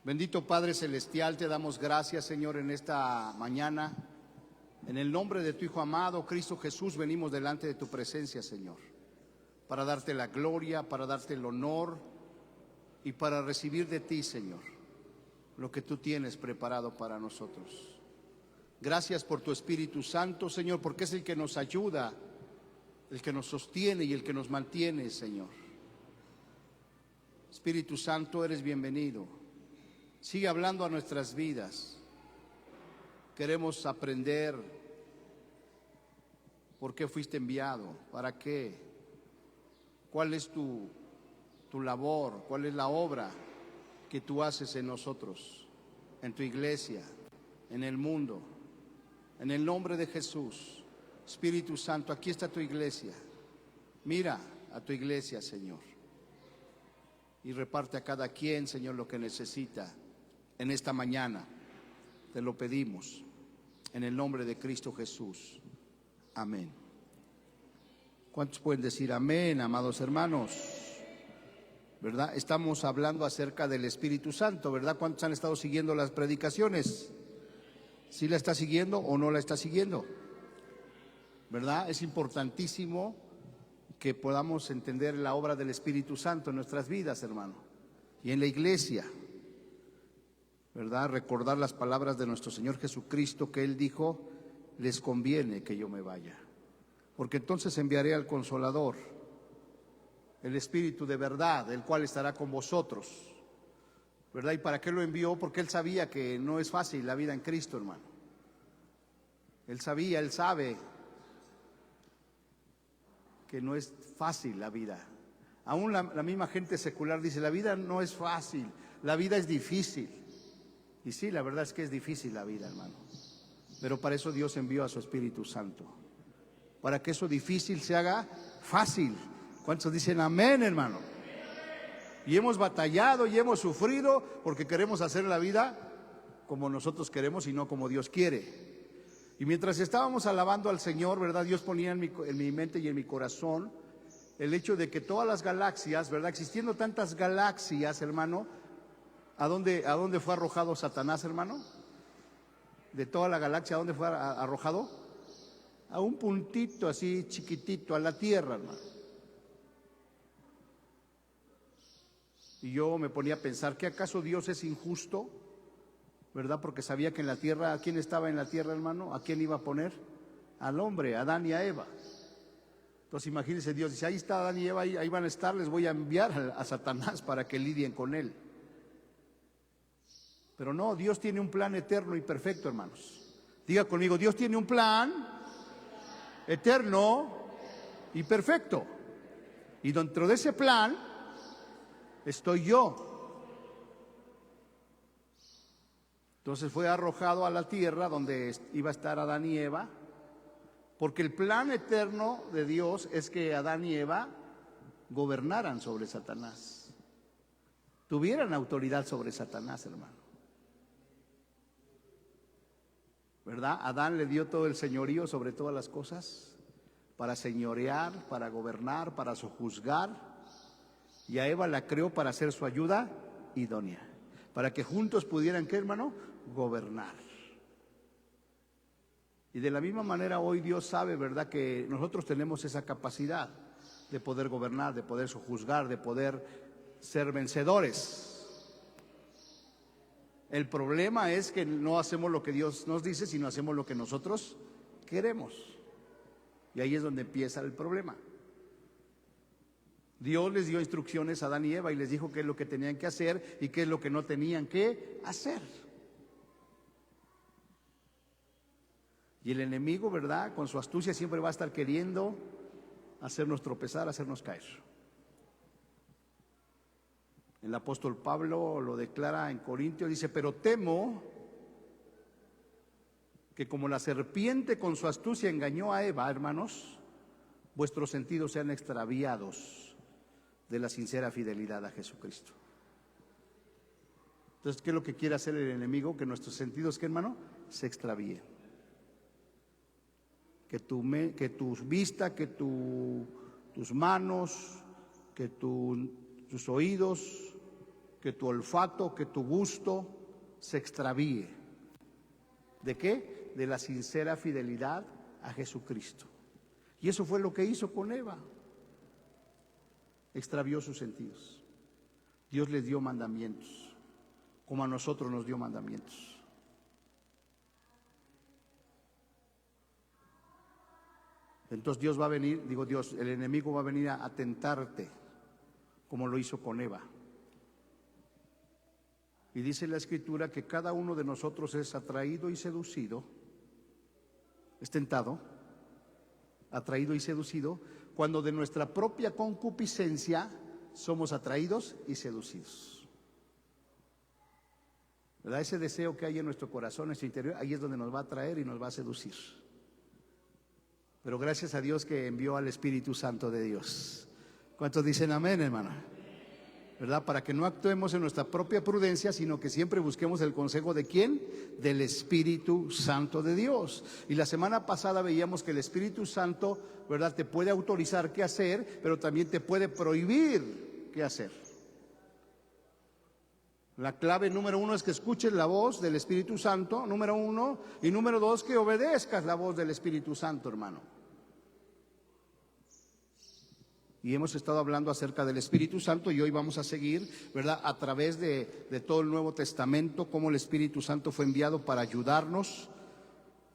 Bendito Padre Celestial, te damos gracias, Señor, en esta mañana. En el nombre de tu Hijo amado, Cristo Jesús, venimos delante de tu presencia, Señor, para darte la gloria, para darte el honor y para recibir de ti, Señor, lo que tú tienes preparado para nosotros. Gracias por tu Espíritu Santo, Señor, porque es el que nos ayuda, el que nos sostiene y el que nos mantiene, Señor. Espíritu Santo, eres bienvenido. Sigue hablando a nuestras vidas. Queremos aprender por qué fuiste enviado, para qué, cuál es tu labor, cuál es la obra que tú haces en nosotros, en tu iglesia, en el mundo. En el nombre de Jesús, Espíritu Santo, aquí está tu iglesia. Mira a tu iglesia, Señor, y reparte a cada quien, Señor, lo que necesita en esta mañana. Te lo pedimos en el nombre de Cristo Jesús. Amén. ¿Cuántos pueden decir amén, amados hermanos? ¿Verdad? Estamos hablando acerca del Espíritu Santo, ¿verdad? ¿Cuántos han estado siguiendo las predicaciones? ¿Sí la está siguiendo o no la está siguiendo? ¿Verdad? Es importantísimo que podamos entender la obra del Espíritu Santo en nuestras vidas, hermano, y en la iglesia, ¿verdad? Recordar las palabras de nuestro Señor Jesucristo, que Él dijo: les conviene que yo me vaya, porque entonces enviaré al Consolador, el Espíritu de verdad, el cual estará con vosotros, ¿verdad? ¿Y para qué lo envió? Porque Él sabía que no es fácil la vida en Cristo, hermano. Él sabía, Él sabe que no es fácil la vida. Aún la misma gente secular dice: la vida no es fácil, la vida es difícil. Y sí, la verdad es que es difícil la vida, hermano. Pero para eso Dios envió a su Espíritu Santo, para que eso difícil se haga fácil. ¿Cuántos dicen amén, hermano? Y hemos batallado y hemos sufrido porque queremos hacer la vida como nosotros queremos y no como Dios quiere. Y mientras estábamos alabando al Señor, ¿verdad? Dios ponía en mi mente y en mi corazón el hecho de que todas las galaxias, ¿verdad? Existiendo tantas galaxias, hermano, ¿a dónde fue arrojado Satanás, hermano? De toda la galaxia, ¿a dónde fue arrojado? A un puntito así chiquitito, a la Tierra, hermano. Y yo me ponía a pensar, ¿qué acaso Dios es injusto? ¿Verdad? Porque sabía que en la tierra, ¿a quién estaba en la tierra, hermano? ¿A quién iba a poner? Al hombre, a Adán y a Eva. Entonces imagínense, Dios dice: ahí está Adán y Eva, ahí van a estar, les voy a enviar a Satanás para que lidien con él. Pero no, Dios tiene un plan eterno y perfecto, hermanos. Diga conmigo: Dios tiene un plan eterno y perfecto. Y dentro de ese plan estoy yo. Entonces fue arrojado a la tierra donde iba a estar Adán y Eva, porque el plan eterno de Dios es que Adán y Eva gobernaran sobre Satanás, tuvieran autoridad sobre Satanás, hermano. ¿Verdad? Adán le dio todo el señorío sobre todas las cosas, para señorear, para gobernar, para sojuzgar, y a Eva la creó para ser su ayuda idónea, para que juntos pudieran, ¿qué, hermano? Gobernar. Y de la misma manera hoy Dios sabe, ¿verdad?, que nosotros tenemos esa capacidad de poder gobernar, de poder sojuzgar, de poder ser vencedores. El problema es que no hacemos lo que Dios nos dice, sino hacemos lo que nosotros queremos. Y ahí es donde empieza el problema. Dios les dio instrucciones a Adán y Eva y les dijo qué es lo que tenían que hacer y qué es lo que no tenían que hacer. Y el enemigo, ¿verdad?, con su astucia siempre va a estar queriendo hacernos tropezar, hacernos caer. El apóstol Pablo lo declara en Corintios, dice: pero temo que como la serpiente con su astucia engañó a Eva, hermanos, vuestros sentidos sean extraviados de la sincera fidelidad a Jesucristo. Entonces, ¿qué es lo que quiere hacer el enemigo? Que nuestros sentidos, ¿qué, hermano?, se extravíen. Que tu vista, que tus manos, que tus oídos, que tu olfato, que tu gusto se extravíe. ¿De qué? De la sincera fidelidad a Jesucristo. Y eso fue lo que hizo con Eva. Extravió sus sentidos. Dios les dio mandamientos, como a nosotros nos dio mandamientos. Entonces Dios va a venir, el enemigo va a venir a tentarte, como lo hizo con Eva. Y dice la Escritura que cada uno de nosotros es atraído y seducido, es tentado, atraído y seducido, cuando de nuestra propia concupiscencia somos atraídos y seducidos. ¿Verdad? Ese deseo que hay en nuestro corazón, en nuestro interior, ahí es donde nos va a atraer y nos va a seducir. Pero gracias a Dios que envió al Espíritu Santo de Dios. ¿Cuántos dicen amén, hermano? ¿Verdad? Para que no actuemos en nuestra propia prudencia, sino que siempre busquemos el consejo ¿de quién? Del Espíritu Santo de Dios. Y la semana pasada veíamos que el Espíritu Santo, ¿verdad?, te puede autorizar qué hacer, pero también te puede prohibir qué hacer. La clave número 1 es que escuches la voz del Espíritu Santo, número 1, y número 2, que obedezcas la voz del Espíritu Santo, hermano. Y hemos estado hablando acerca del Espíritu Santo y hoy vamos a seguir, ¿verdad?, a través de todo el Nuevo Testamento, cómo el Espíritu Santo fue enviado para ayudarnos.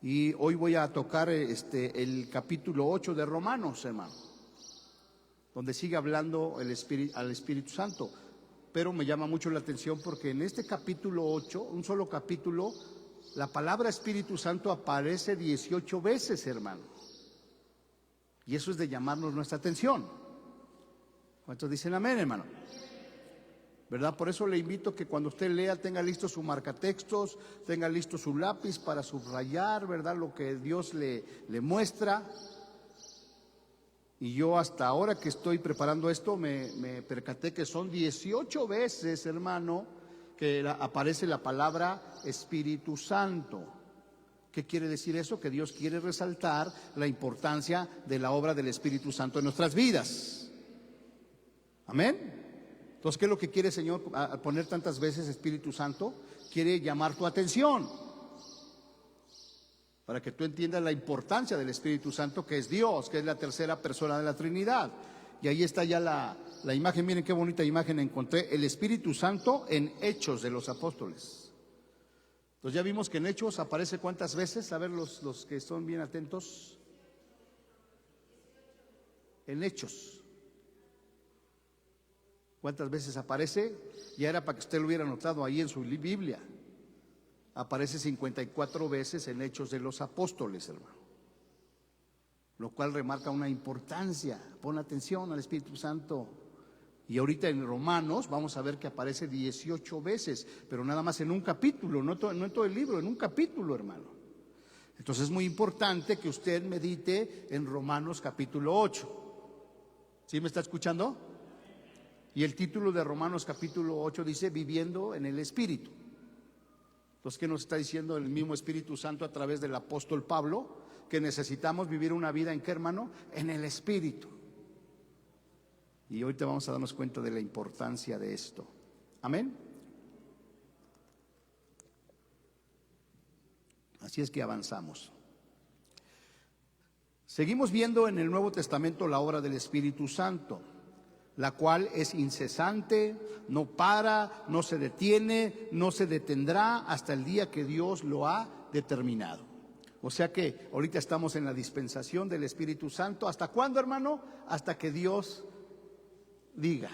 Y hoy voy a tocar el capítulo 8 de Romanos, hermano, donde sigue hablando al Espíritu Santo. Pero me llama mucho la atención porque en este capítulo 8, un solo capítulo, la palabra Espíritu Santo aparece 18 veces, hermano. Y eso es de llamarnos nuestra atención. ¿Cuántos dicen amén, hermano? ¿Verdad? Por eso le invito que cuando usted lea tenga listo su marcatextos, tenga listo su lápiz para subrayar, ¿verdad?, lo que Dios le muestra. Y yo hasta ahora que estoy preparando esto me percaté que son 18 veces, hermano, que aparece la palabra Espíritu Santo. ¿Qué quiere decir eso? Que Dios quiere resaltar la importancia de la obra del Espíritu Santo en nuestras vidas. Amén. Entonces, ¿qué es lo que quiere el Señor al poner tantas veces Espíritu Santo? Quiere llamar tu atención para que tú entiendas la importancia del Espíritu Santo, que es Dios, que es la tercera persona de la Trinidad. Y ahí está ya la imagen. Miren qué bonita imagen encontré: el Espíritu Santo en Hechos de los Apóstoles. Entonces ya vimos que en Hechos aparece ¿cuántas veces? A ver, los que son bien atentos. En Hechos, ¿cuántas veces aparece? Ya era para que usted lo hubiera notado ahí en su Biblia. Aparece 54 veces en Hechos de los Apóstoles, hermano. Lo cual remarca una importancia. Pon atención al Espíritu Santo. Y ahorita en Romanos vamos a ver que aparece 18 veces, pero nada más en un capítulo, no en todo el libro, en un capítulo, hermano. Entonces es muy importante que usted medite en Romanos capítulo 8. ¿Sí me está escuchando? Y el título de Romanos capítulo 8 dice viviendo en el Espíritu. Entonces, ¿qué nos está diciendo el mismo Espíritu Santo a través del apóstol Pablo? Que necesitamos vivir una vida ¿en qué, hermano? En el Espíritu. Y ahorita vamos a darnos cuenta de la importancia de esto. Amén. Así es que avanzamos. Seguimos viendo en el Nuevo Testamento la obra del Espíritu Santo, la cual es incesante, no para, no se detiene, no se detendrá hasta el día que Dios lo ha determinado. O sea que ahorita estamos en la dispensación del Espíritu Santo. ¿Hasta cuándo, hermano? Hasta que Dios diga.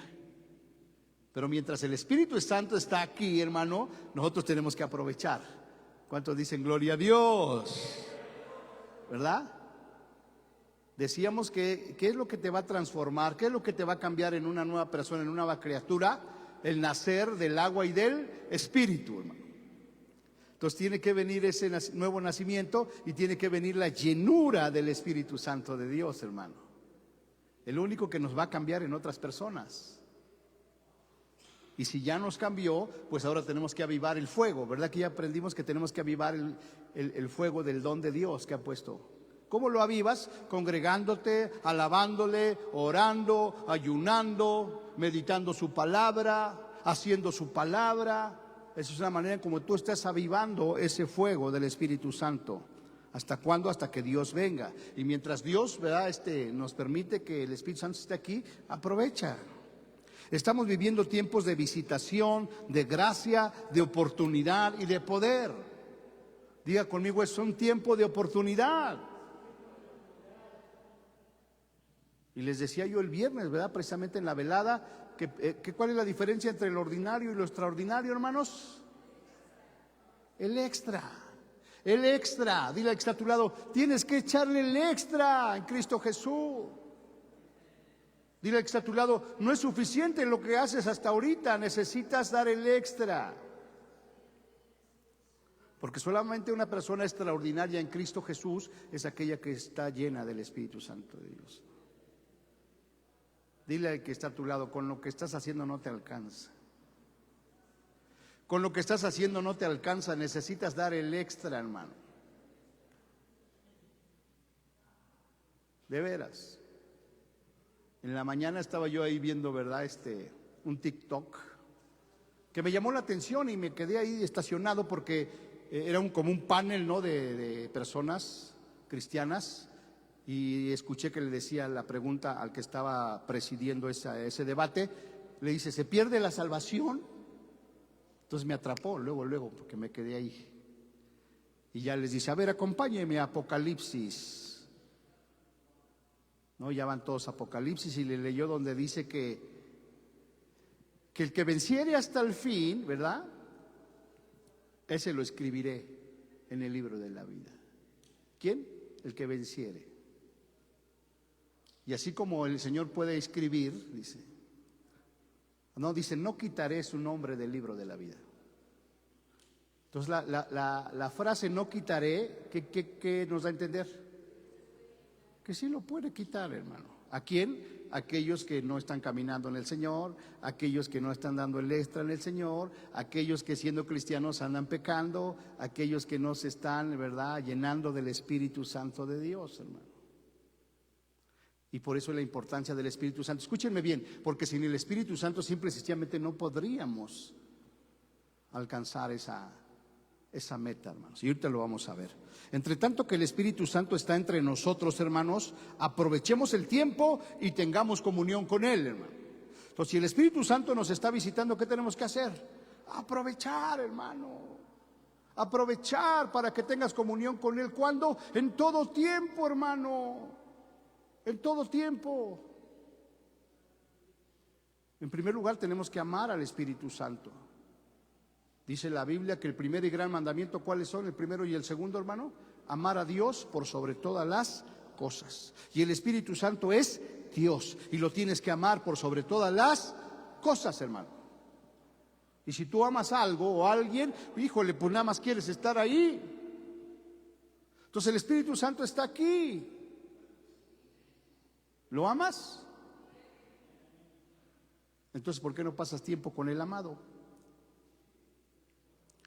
Pero mientras el Espíritu Santo está aquí, hermano, nosotros tenemos que aprovechar. ¿Cuántos dicen gloria a Dios? ¿Verdad? Decíamos que ¿qué es lo que te va a transformar? ¿Qué es lo que te va a cambiar en una nueva persona, en una nueva criatura? El nacer del agua y del Espíritu, hermano. Entonces tiene que venir ese nuevo nacimiento y tiene que venir la llenura del Espíritu Santo de Dios, hermano. El único que nos va a cambiar en otras personas. Y si ya nos cambió, pues ahora tenemos que avivar el fuego, ¿verdad? Que ya aprendimos que tenemos que avivar el fuego del don de Dios que ha puesto. ¿Cómo lo avivas? Congregándote, alabándole, orando, ayunando, meditando su palabra, haciendo su palabra. Esa es una manera como tú estás avivando ese fuego del Espíritu Santo. ¿Hasta cuándo? Hasta que Dios venga. Y mientras Dios, ¿verdad?, nos permite que el Espíritu Santo esté aquí, aprovecha. Estamos viviendo tiempos de visitación, de gracia, de oportunidad y de poder. Diga conmigo, es un tiempo de oportunidad. Y les decía yo el viernes, ¿verdad?, precisamente en la velada, que ¿cuál es la diferencia entre lo ordinario y lo extraordinario, hermanos? El extra. El extra. Dile al que está a tu lado, tienes que echarle el extra en Cristo Jesús. Dile al que está a tu lado, no es suficiente lo que haces hasta ahorita, necesitas dar el extra. Porque solamente una persona extraordinaria en Cristo Jesús es aquella que está llena del Espíritu Santo de Dios. Dile al que está a tu lado, con lo que estás haciendo no te alcanza. Con lo que estás haciendo no te alcanza, necesitas dar el extra, hermano. De veras. En la mañana estaba yo ahí viendo, ¿verdad?, un TikTok que me llamó la atención y me quedé ahí estacionado porque era como un panel, ¿no?, de personas cristianas. Y escuché que le decía la pregunta al que estaba presidiendo ese debate. Le dice, ¿se pierde la salvación? Entonces me atrapó luego, porque me quedé ahí. Y ya les dice, a ver, acompáñenme a Apocalipsis. No, ya van todos a Apocalipsis y le leyó donde dice que el que venciere hasta el fin, ¿verdad?, ese lo escribiré en el libro de la vida. ¿Quién? El que venciere. Y así como el Señor puede escribir, dice, no quitaré su nombre del libro de la vida. Entonces la frase no quitaré, ¿qué nos da a entender? Que sí lo puede quitar, hermano. ¿A quién? Aquellos que no están caminando en el Señor, aquellos que no están dando el extra en el Señor, aquellos que siendo cristianos andan pecando, aquellos que no se están, ¿verdad?, llenando del Espíritu Santo de Dios, hermano. Y por eso la importancia del Espíritu Santo. Escúchenme bien, porque sin el Espíritu Santo simple y sencillamente no podríamos alcanzar esa meta, hermanos. Y ahorita lo vamos a ver. Entre tanto que el Espíritu Santo está entre nosotros, hermanos, aprovechemos el tiempo y tengamos comunión con Él, hermano. Entonces, si el Espíritu Santo nos está visitando, ¿qué tenemos que hacer? Aprovechar, hermano. Aprovechar para que tengas comunión con Él. ¿Cuándo? En todo tiempo, hermano. En todo tiempo. En primer lugar, tenemos que amar al Espíritu Santo. Dice la Biblia que el primer y gran mandamiento, ¿cuáles son? El primero y el segundo, hermano. Amar a Dios por sobre todas las cosas. Y el Espíritu Santo es Dios. Y lo tienes que amar por sobre todas las cosas, hermano. Y si tú amas algo o a alguien, híjole, pues nada más quieres estar ahí. Entonces el Espíritu Santo está aquí. ¿Lo amas? Entonces, ¿por qué no pasas tiempo con el amado?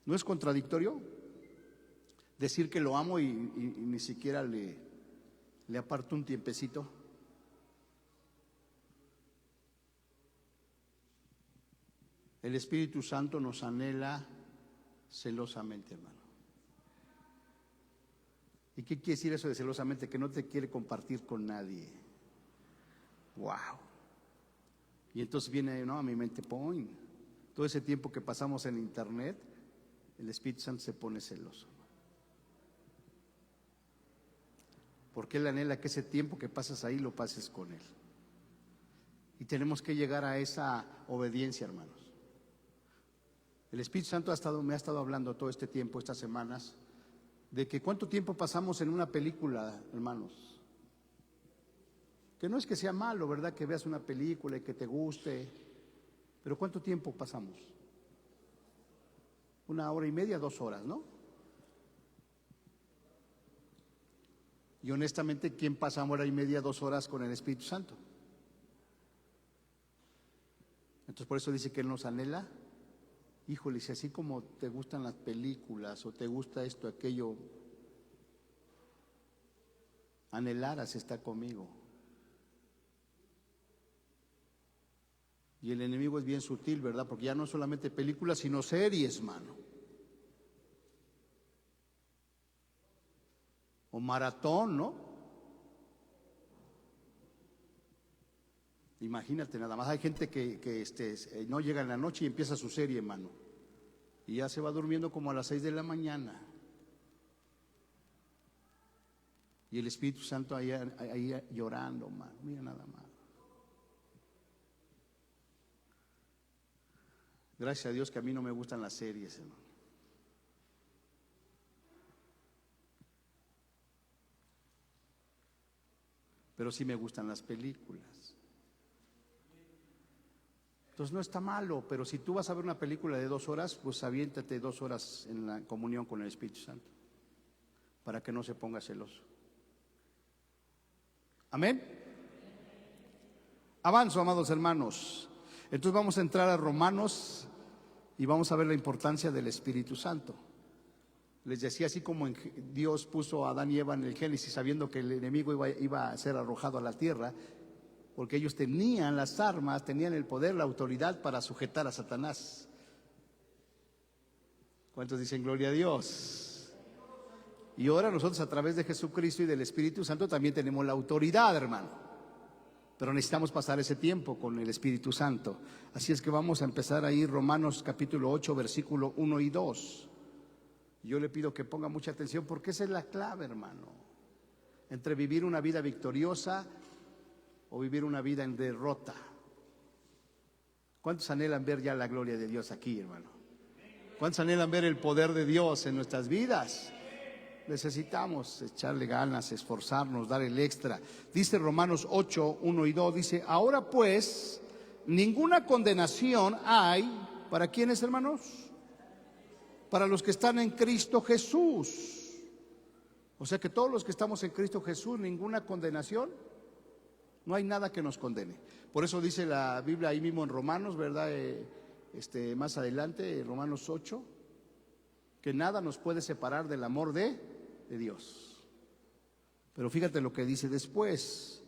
¿No es contradictorio decir que lo amo y ni siquiera le aparto un tiempecito? El Espíritu Santo nos anhela celosamente, hermano. ¿Y qué quiere decir eso de celosamente? Que no te quiere compartir con nadie. Wow. Y entonces viene, a mi mente, todo ese tiempo que pasamos en internet, el Espíritu Santo se pone celoso. Porque Él anhela que ese tiempo que pasas ahí lo pases con Él. Y tenemos que llegar a esa obediencia, hermanos. El Espíritu Santo me ha estado hablando todo este tiempo, estas semanas, de que cuánto tiempo pasamos en una película, hermanos. Que no es que sea malo, ¿verdad?, que veas una película y que te guste, pero ¿cuánto tiempo pasamos? 1 hora y media, 2 horas, ¿no? Y honestamente, ¿quién pasa 1 hora y media, 2 horas con el Espíritu Santo? Entonces por eso dice que Él nos anhela. Híjole, si así como te gustan las películas o te gusta esto, aquello, anhelaras estar conmigo. Y el enemigo es bien sutil, ¿verdad? Porque ya no solamente películas, sino series, mano. O maratón, ¿no? Imagínate, nada más hay gente que no llega en la noche y empieza su serie, mano. Y ya se va durmiendo como a las 6 de la mañana. Y el Espíritu Santo ahí llorando, mano. Mira nada más. Gracias a Dios que a mí no me gustan las series, hermano. Pero sí me gustan las películas. Entonces no está malo, pero si tú vas a ver una película de 2 horas, pues aviéntate 2 horas en la comunión con el Espíritu Santo, para que no se ponga celoso. Amén. Avanzo, amados hermanos. Entonces vamos a entrar a Romanos y vamos a ver la importancia del Espíritu Santo. Les decía, así como Dios puso a Adán y Eva en el Génesis, sabiendo que el enemigo iba a ser arrojado a la tierra, porque ellos tenían las armas, tenían el poder, la autoridad para sujetar a Satanás. ¿Cuántos dicen gloria a Dios? Y ahora nosotros, a través de Jesucristo y del Espíritu Santo, también tenemos la autoridad, hermano. Pero necesitamos pasar ese tiempo con el Espíritu Santo. Así es que vamos a empezar ahí Romanos capítulo 8, versículo 1 y 2. Yo le pido que ponga mucha atención, porque esa es la clave, hermano, entre vivir una vida victoriosa o vivir una vida en derrota. ¿Cuántos anhelan ver ya la gloria de Dios aquí, hermano? ¿Cuántos anhelan ver el poder de Dios en nuestras vidas? Necesitamos echarle ganas, esforzarnos, dar el extra. Dice Romanos 8, 1 y 2, dice: ahora pues, ninguna condenación hay, ¿para quiénes, hermanos? Para los que están en Cristo Jesús. O sea que todos los que estamos en Cristo Jesús, ninguna condenación, no hay nada que nos condene. Por eso dice la Biblia ahí mismo en Romanos, ¿verdad? Más adelante, Romanos 8, que nada nos puede separar del amor de Dios. Pero fíjate lo que dice después: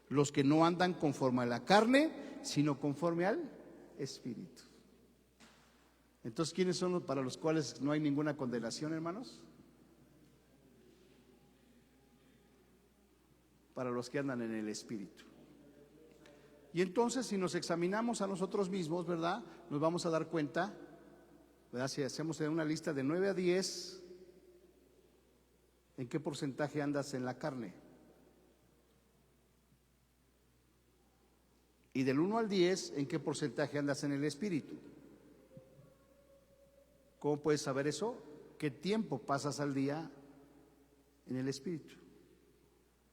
los que no andan conforme a la carne, sino conforme al Espíritu. Entonces, ¿quiénes son los para los cuales no hay ninguna condenación, hermanos? Para los que andan en el Espíritu. Y entonces, si nos examinamos a nosotros mismos, ¿verdad? Nos vamos a dar cuenta, ¿verdad? Si hacemos una lista de 9 a 10, ¿en qué porcentaje andas en la carne? Y del 1 al 10, ¿en qué porcentaje andas en el Espíritu? ¿Cómo puedes saber eso? ¿Qué tiempo pasas al día en el Espíritu?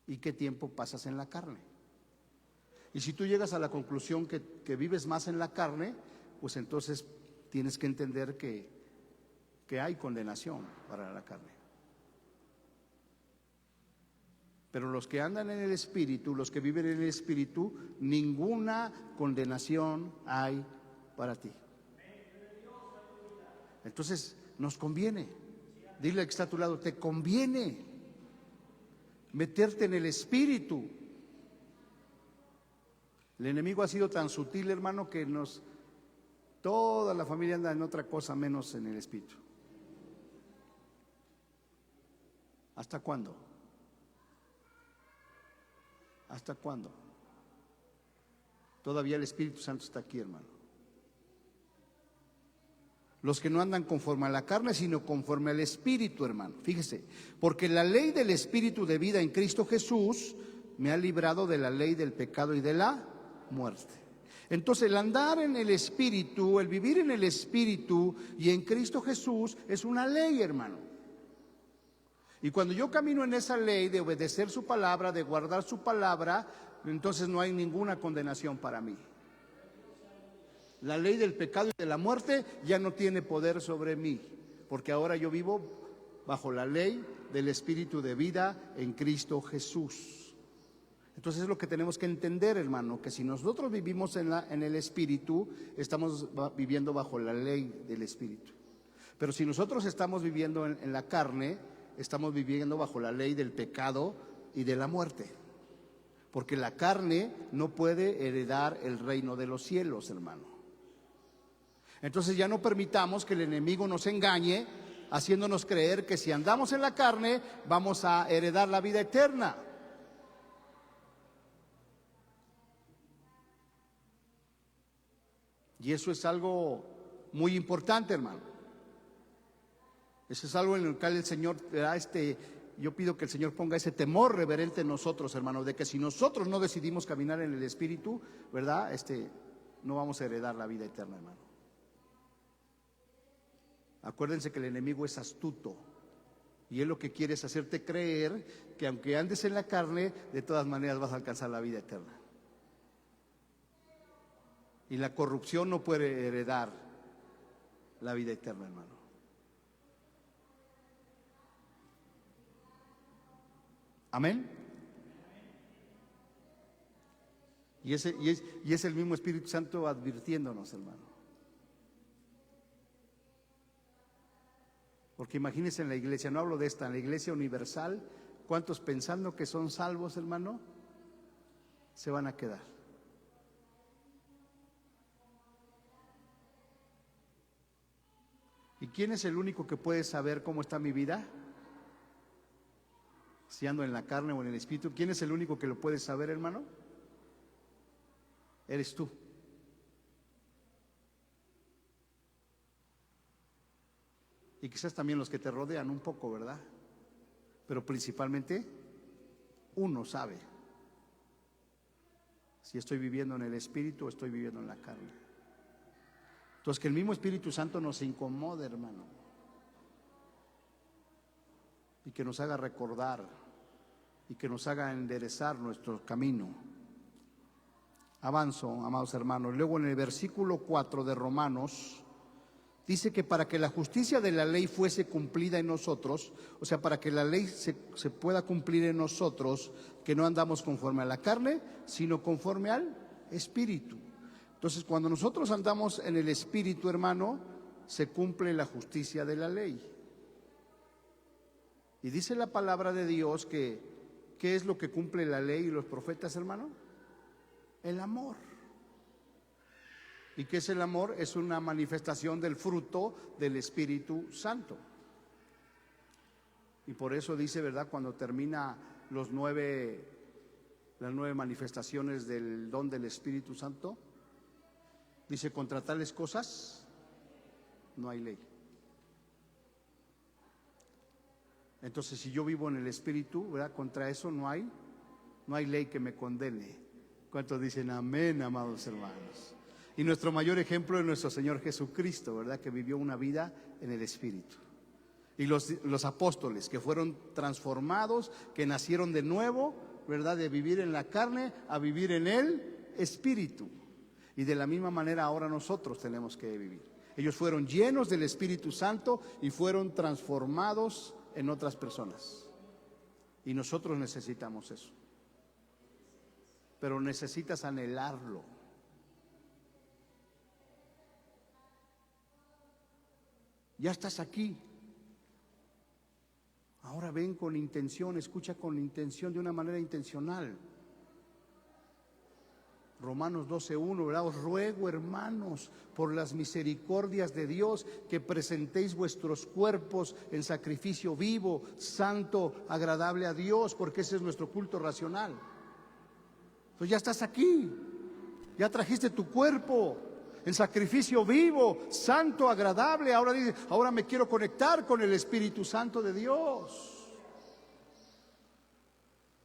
¿Y qué tiempo pasas en la carne? Y si tú llegas a la conclusión que vives más en la carne, pues entonces tienes que entender que hay condenación para la carne. Pero los que andan en el Espíritu, los que viven en el Espíritu, ninguna condenación hay para ti. Entonces nos conviene. Dile al que está a tu lado: te conviene meterte en el Espíritu. El enemigo ha sido tan sutil, hermano, que toda la familia anda en otra cosa menos en el Espíritu. ¿Hasta cuándo? ¿Hasta cuándo? Todavía el Espíritu Santo está aquí, hermano. Los que no andan conforme a la carne, sino conforme al Espíritu, hermano. Fíjese, porque la ley del Espíritu de vida en Cristo Jesús me ha librado de la ley del pecado y de la muerte. Entonces, el andar en el Espíritu, el vivir en el Espíritu y en Cristo Jesús es una ley, hermano. Y cuando yo camino en esa ley de obedecer su palabra, de guardar su palabra, entonces no hay ninguna condenación para mí. La ley del pecado y de la muerte ya no tiene poder sobre mí, porque ahora yo vivo bajo la ley del Espíritu de vida en Cristo Jesús. Entonces es lo que tenemos que entender, hermano, que si nosotros vivimos en el Espíritu, estamos viviendo bajo la ley del Espíritu. Pero si nosotros estamos viviendo en la carne, estamos viviendo bajo la ley del pecado y de la muerte. porque la carne no puede heredar el reino de los cielos, hermano. Entonces ya no permitamos que el enemigo nos engañe, haciéndonos creer que si andamos en la carne vamos a heredar la vida eterna. Y eso es algo muy importante, hermano. Eso es algo en el cual el Señor da yo pido que el Señor ponga ese temor reverente en nosotros, hermano, de que si nosotros no decidimos caminar en el Espíritu, ¿verdad? No vamos a heredar la vida eterna, hermano. Acuérdense que el enemigo es astuto y él lo que quiere es hacerte creer que aunque andes en la carne, de todas maneras vas a alcanzar la vida eterna. Y la corrupción no puede heredar la vida eterna, hermano. Amén. Y es el mismo Espíritu Santo advirtiéndonos, hermano. Porque imagínense en la iglesia, no hablo de esta, en la iglesia universal, ¿cuántos pensando que son salvos, hermano, se van a quedar? ¿Y quién es el único que puede saber cómo está mi vida? Si ando en la carne o en el espíritu, ¿quién es el único que lo puede saber, hermano? Eres tú. Y quizás también los que te rodean un poco, ¿verdad? Pero principalmente uno sabe si estoy viviendo en el espíritu o estoy viviendo en la carne. Entonces que el mismo Espíritu Santo nos incomode, hermano, y que nos haga recordar y que nos haga enderezar nuestro camino. Avanzo, amados hermanos. Luego en el versículo 4 de Romanos dice que para que la justicia de la ley fuese cumplida en nosotros, o sea, para que la ley se pueda cumplir en nosotros, que no andamos conforme a la carne, sino conforme al Espíritu. Entonces, cuando nosotros andamos en el Espíritu, hermano, se cumple la justicia de la ley. Y dice la palabra de Dios que, ¿qué es lo que cumple la ley y los profetas, hermano? El amor. ¿Y qué es el amor? Es una manifestación del fruto del Espíritu Santo. Y por eso dice, ¿verdad? Cuando termina las nueve manifestaciones del don del Espíritu Santo, dice, contra tales cosas no hay ley. Entonces, si yo vivo en el Espíritu, ¿verdad? Contra eso no hay ley que me condene. ¿Cuántos dicen amén, amados hermanos? Y nuestro mayor ejemplo es nuestro Señor Jesucristo, ¿verdad? Que vivió una vida en el Espíritu. Y los apóstoles que fueron transformados, que nacieron de nuevo, ¿verdad? De vivir en la carne a vivir en el Espíritu. Y de la misma manera ahora nosotros tenemos que vivir. Ellos fueron llenos del Espíritu Santo y fueron transformados en otras personas. Y nosotros necesitamos eso. Pero necesitas anhelarlo. Ya estás aquí. Ahora ven con intención, escucha con intención, de una manera intencional. Romanos 12:1, ¿verdad? Os ruego, hermanos, por las misericordias de Dios, que presentéis vuestros cuerpos en sacrificio vivo, santo, agradable a Dios, porque ese es nuestro culto racional. Entonces ya estás aquí, ya trajiste tu cuerpo en sacrificio vivo, santo, agradable. Ahora dice, ahora me quiero conectar con el Espíritu Santo de Dios.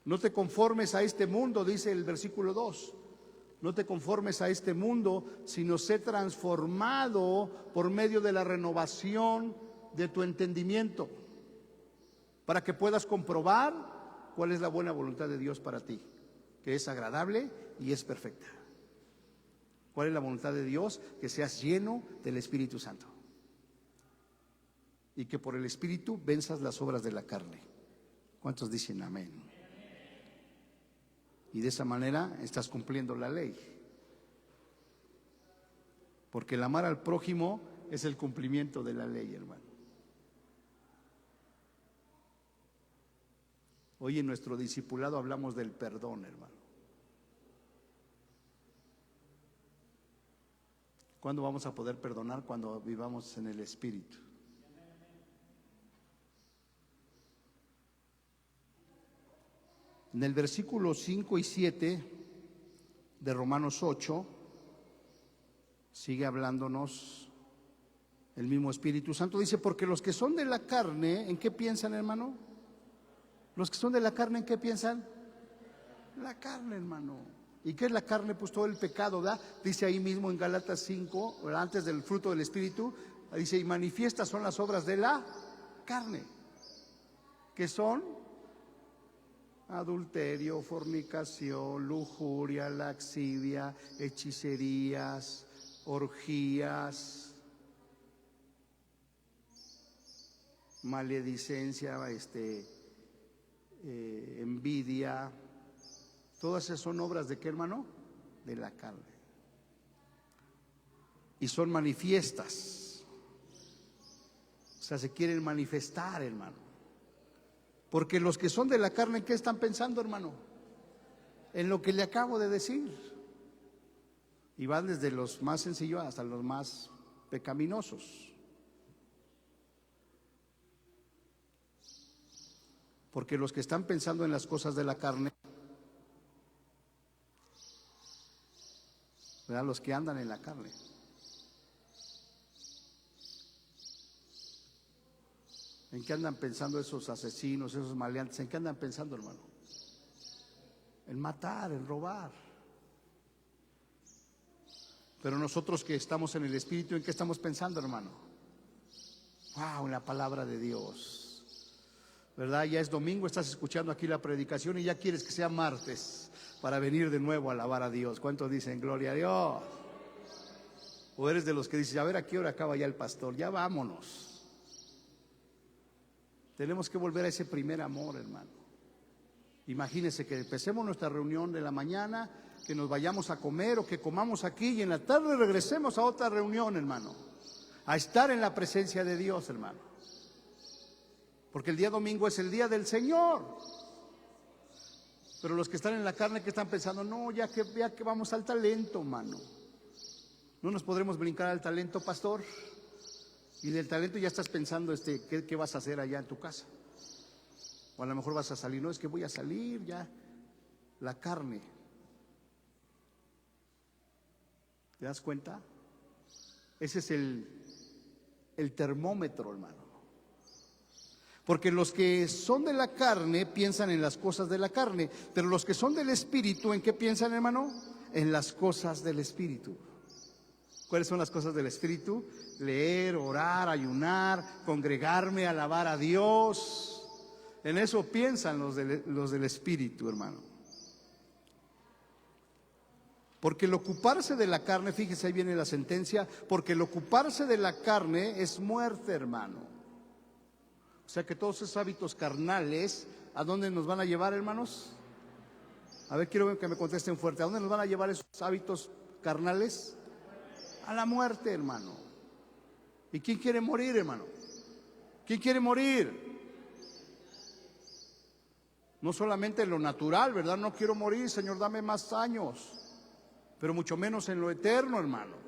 No te conformes a este mundo, dice el versículo 2. No te conformes a este mundo, sino sé transformado por medio de la renovación de tu entendimiento, para que puedas comprobar cuál es la buena voluntad de Dios para ti, que es agradable y es perfecta. ¿Cuál es la voluntad de Dios? Que seas lleno del Espíritu Santo y que por el Espíritu venzas las obras de la carne. ¿Cuántos dicen amén? Y de esa manera estás cumpliendo la ley. Porque el amar al prójimo es el cumplimiento de la ley, hermano. Hoy en nuestro discipulado hablamos del perdón, hermano. ¿Cuándo vamos a poder perdonar? Cuando vivamos en el Espíritu. En el versículo 5 y 7 de Romanos 8 sigue hablándonos el mismo Espíritu Santo. Dice, porque los que son de la carne, ¿en qué piensan, hermano? Los que son de la carne, ¿en qué piensan? La carne, hermano. ¿Y qué es la carne? Pues todo el pecado, ¿verdad? Dice ahí mismo en Gálatas 5, antes del fruto del Espíritu, dice, y manifiestas son las obras de la carne, que son adulterio, fornicación, lujuria, laxivia, hechicerías, orgías, maledicencia, envidia. Todas esas son obras de ¿qué, hermano? De la carne. Y son manifiestas. O sea, se quieren manifestar, hermano. Porque los que son de la carne, ¿qué están pensando, hermano? En lo que le acabo de decir. Y van desde los más sencillos hasta los más pecaminosos. Porque los que están pensando en las cosas de la carne, ¿verdad? Los que andan en la carne. ¿En qué andan pensando esos asesinos, esos maleantes? ¿En qué andan pensando, hermano? En matar, en robar. Pero nosotros que estamos en el Espíritu, ¿en qué estamos pensando, hermano? Wow, en la palabra de Dios. ¿Verdad? Ya es domingo, estás escuchando aquí la predicación y ya quieres que sea martes para venir de nuevo a alabar a Dios. ¿Cuántos dicen gloria a Dios? O eres de los que dicen, a ver a qué hora acaba ya el pastor, ya vámonos. Tenemos que volver a ese primer amor, hermano. Imagínense que empecemos nuestra reunión de la mañana, que nos vayamos a comer o que comamos aquí y en la tarde regresemos a otra reunión, hermano. A estar en la presencia de Dios, hermano. Porque el día domingo es el día del Señor. Pero los que están en la carne, que están pensando, no, ya que vamos al talento, hermano. ¿No nos podremos brincar al talento, pastor? Y del talento ya estás pensando ¿qué vas a hacer allá en tu casa? O a lo mejor vas a salir, no, es que voy a salir ya. La carne. ¿Te das cuenta? Ese es el termómetro, hermano. Porque los que son de la carne piensan en las cosas de la carne, pero los que son del Espíritu, ¿en qué piensan, hermano? En las cosas del Espíritu. ¿Cuáles son las cosas del Espíritu? Leer, orar, ayunar, congregarme, alabar a Dios. En eso piensan los del Espíritu, hermano. Porque el ocuparse de la carne, fíjese, ahí viene la sentencia, porque el ocuparse de la carne es muerte, hermano. O sea que todos esos hábitos carnales, ¿a dónde nos van a llevar, hermanos? A ver, quiero que me contesten fuerte. ¿A dónde nos van a llevar esos hábitos carnales? A la muerte, hermano. ¿Y quién quiere morir, hermano? ¿Quién quiere morir? No solamente en lo natural, ¿verdad? No quiero morir, Señor, dame más años. Pero mucho menos en lo eterno, hermano.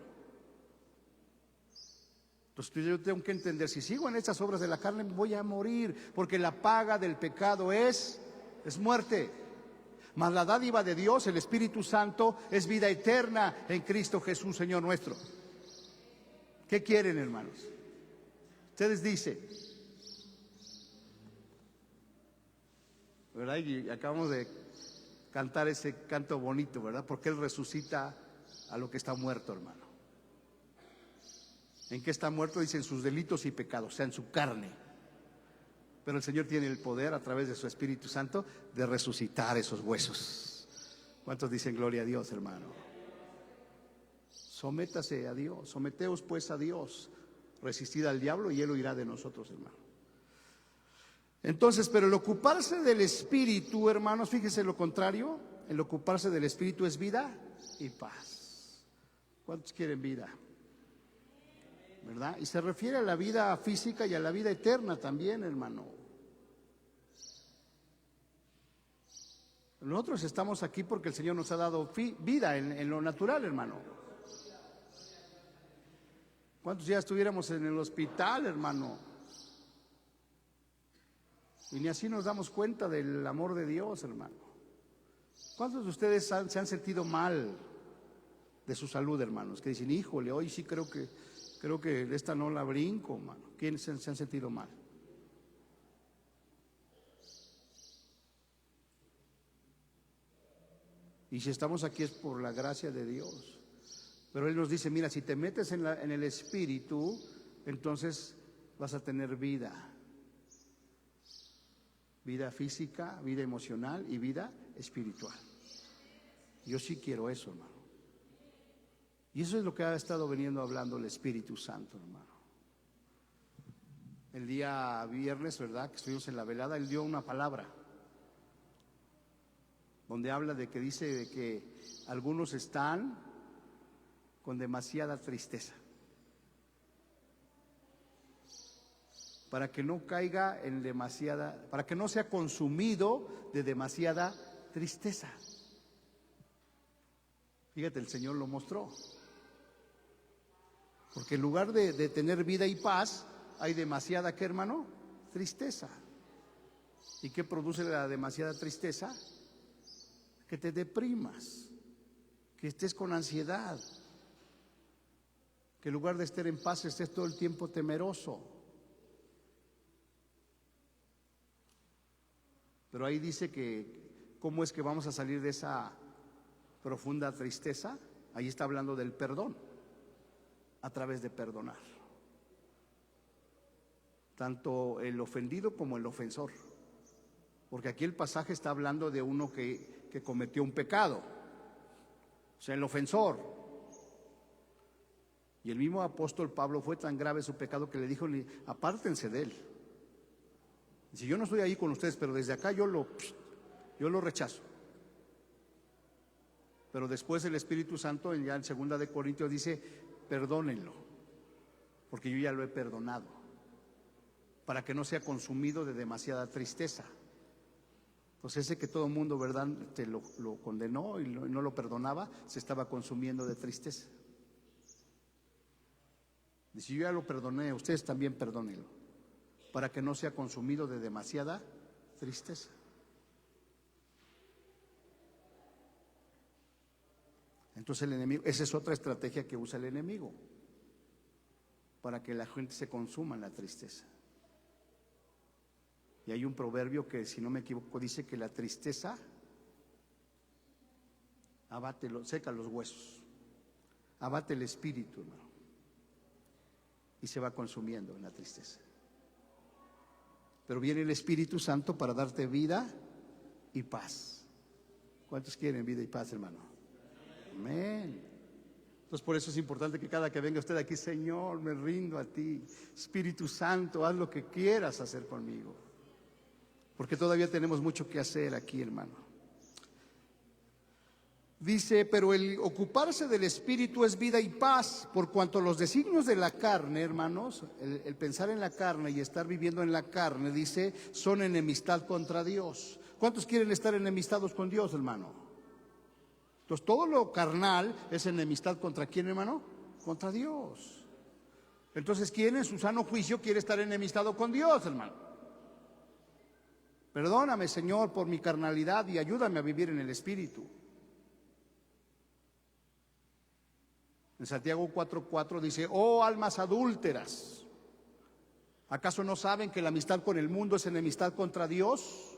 Entonces yo tengo que entender, si sigo en estas obras de la carne, voy a morir. Porque la paga del pecado es muerte. Mas la dádiva de Dios, el Espíritu Santo, es vida eterna en Cristo Jesús, Señor nuestro. ¿Qué quieren, hermanos? Ustedes dicen, ¿verdad? Y acabamos de cantar ese canto bonito, ¿verdad? Porque Él resucita a lo que está muerto, hermano. ¿En qué está muerto? Dicen sus delitos y pecados, o sea, en su carne. Pero el Señor tiene el poder a través de su Espíritu Santo de resucitar esos huesos. ¿Cuántos dicen gloria a Dios, hermano? Sométase a Dios, someteos pues a Dios, resistid al diablo y Él huirá de nosotros, hermano. Entonces, pero el ocuparse del Espíritu, hermanos, fíjese lo contrario, el ocuparse del Espíritu es vida y paz. ¿Cuántos quieren vida? ¿Verdad? Y se refiere a la vida física y a la vida eterna también, hermano. Nosotros estamos aquí porque el Señor nos ha dado vida en lo natural, hermano. ¿Cuántos ya estuviéramos en el hospital, hermano? Y ni así nos damos cuenta del amor de Dios, hermano. ¿Cuántos de ustedes se han sentido mal de su salud, hermanos? Que dicen, híjole, hoy sí creo que esta no la brinco, hermano. ¿Quiénes se han sentido mal? Y si estamos aquí es por la gracia de Dios. Pero Él nos dice, mira, si te metes en el Espíritu, entonces vas a tener vida. Vida física, vida emocional y vida espiritual. Yo sí quiero eso, hermano. Y eso es lo que ha estado veniendo hablando el Espíritu Santo, hermano. El día viernes, ¿verdad?, que estuvimos en la velada, Él dio una palabra donde habla de que dice de que algunos están con demasiada tristeza, para que no caiga en demasiada, para que no sea consumido de demasiada tristeza. Fíjate, el Señor lo mostró. Porque en lugar de tener vida y paz, hay demasiada, ¿qué, hermano? Tristeza. ¿Y qué produce la demasiada tristeza? Que te deprimas, que estés con ansiedad, que en lugar de estar en paz estés todo el tiempo temeroso. Pero ahí dice que cómo es que vamos a salir de esa profunda tristeza. Ahí está hablando del perdón, a través de perdonar, tanto el ofendido como el ofensor. Porque aquí el pasaje está hablando de uno que cometió un pecado, o sea, el ofensor. Y el mismo apóstol Pablo, fue tan grave su pecado que le dijo, apártense de él. Dice, yo no estoy ahí con ustedes, pero desde acá yo lo rechazo. Pero después el Espíritu Santo, ya en 2 de Corintios dice, perdónenlo, porque yo ya lo he perdonado, para que no sea consumido de demasiada tristeza. Pues ese que todo el mundo, ¿verdad?, lo condenó y no lo perdonaba, se estaba consumiendo de tristeza. Dice, yo ya lo perdoné, ustedes también perdónenlo, para que no sea consumido de demasiada tristeza. Entonces el enemigo, esa es otra estrategia que usa el enemigo, para que la gente se consuma en la tristeza. Y hay un proverbio que, si no me equivoco, dice que la tristeza seca los huesos, abate el espíritu, hermano, y se va consumiendo en la tristeza. Pero viene el Espíritu Santo para darte vida y paz. ¿Cuántos quieren vida y paz, hermano? Amén. Entonces por eso es importante que cada que venga usted aquí, Señor, me rindo a ti. Espíritu Santo, haz lo que quieras hacer conmigo. Porque todavía tenemos mucho que hacer aquí, hermano. Dice, pero el ocuparse del Espíritu es vida y paz, por cuanto los designios de la carne, hermanos, el pensar en la carne y estar viviendo en la carne, dice, son enemistad contra Dios. ¿Cuántos quieren estar enemistados con Dios, hermano? Entonces todo lo carnal es enemistad contra ¿quién, hermano? Contra Dios. Entonces, ¿quién en su sano juicio quiere estar enemistado con Dios, hermano? Perdóname, Señor, por mi carnalidad y ayúdame a vivir en el Espíritu. En Santiago 4:4 dice, oh almas adúlteras, ¿acaso no saben que la amistad con el mundo es enemistad contra Dios?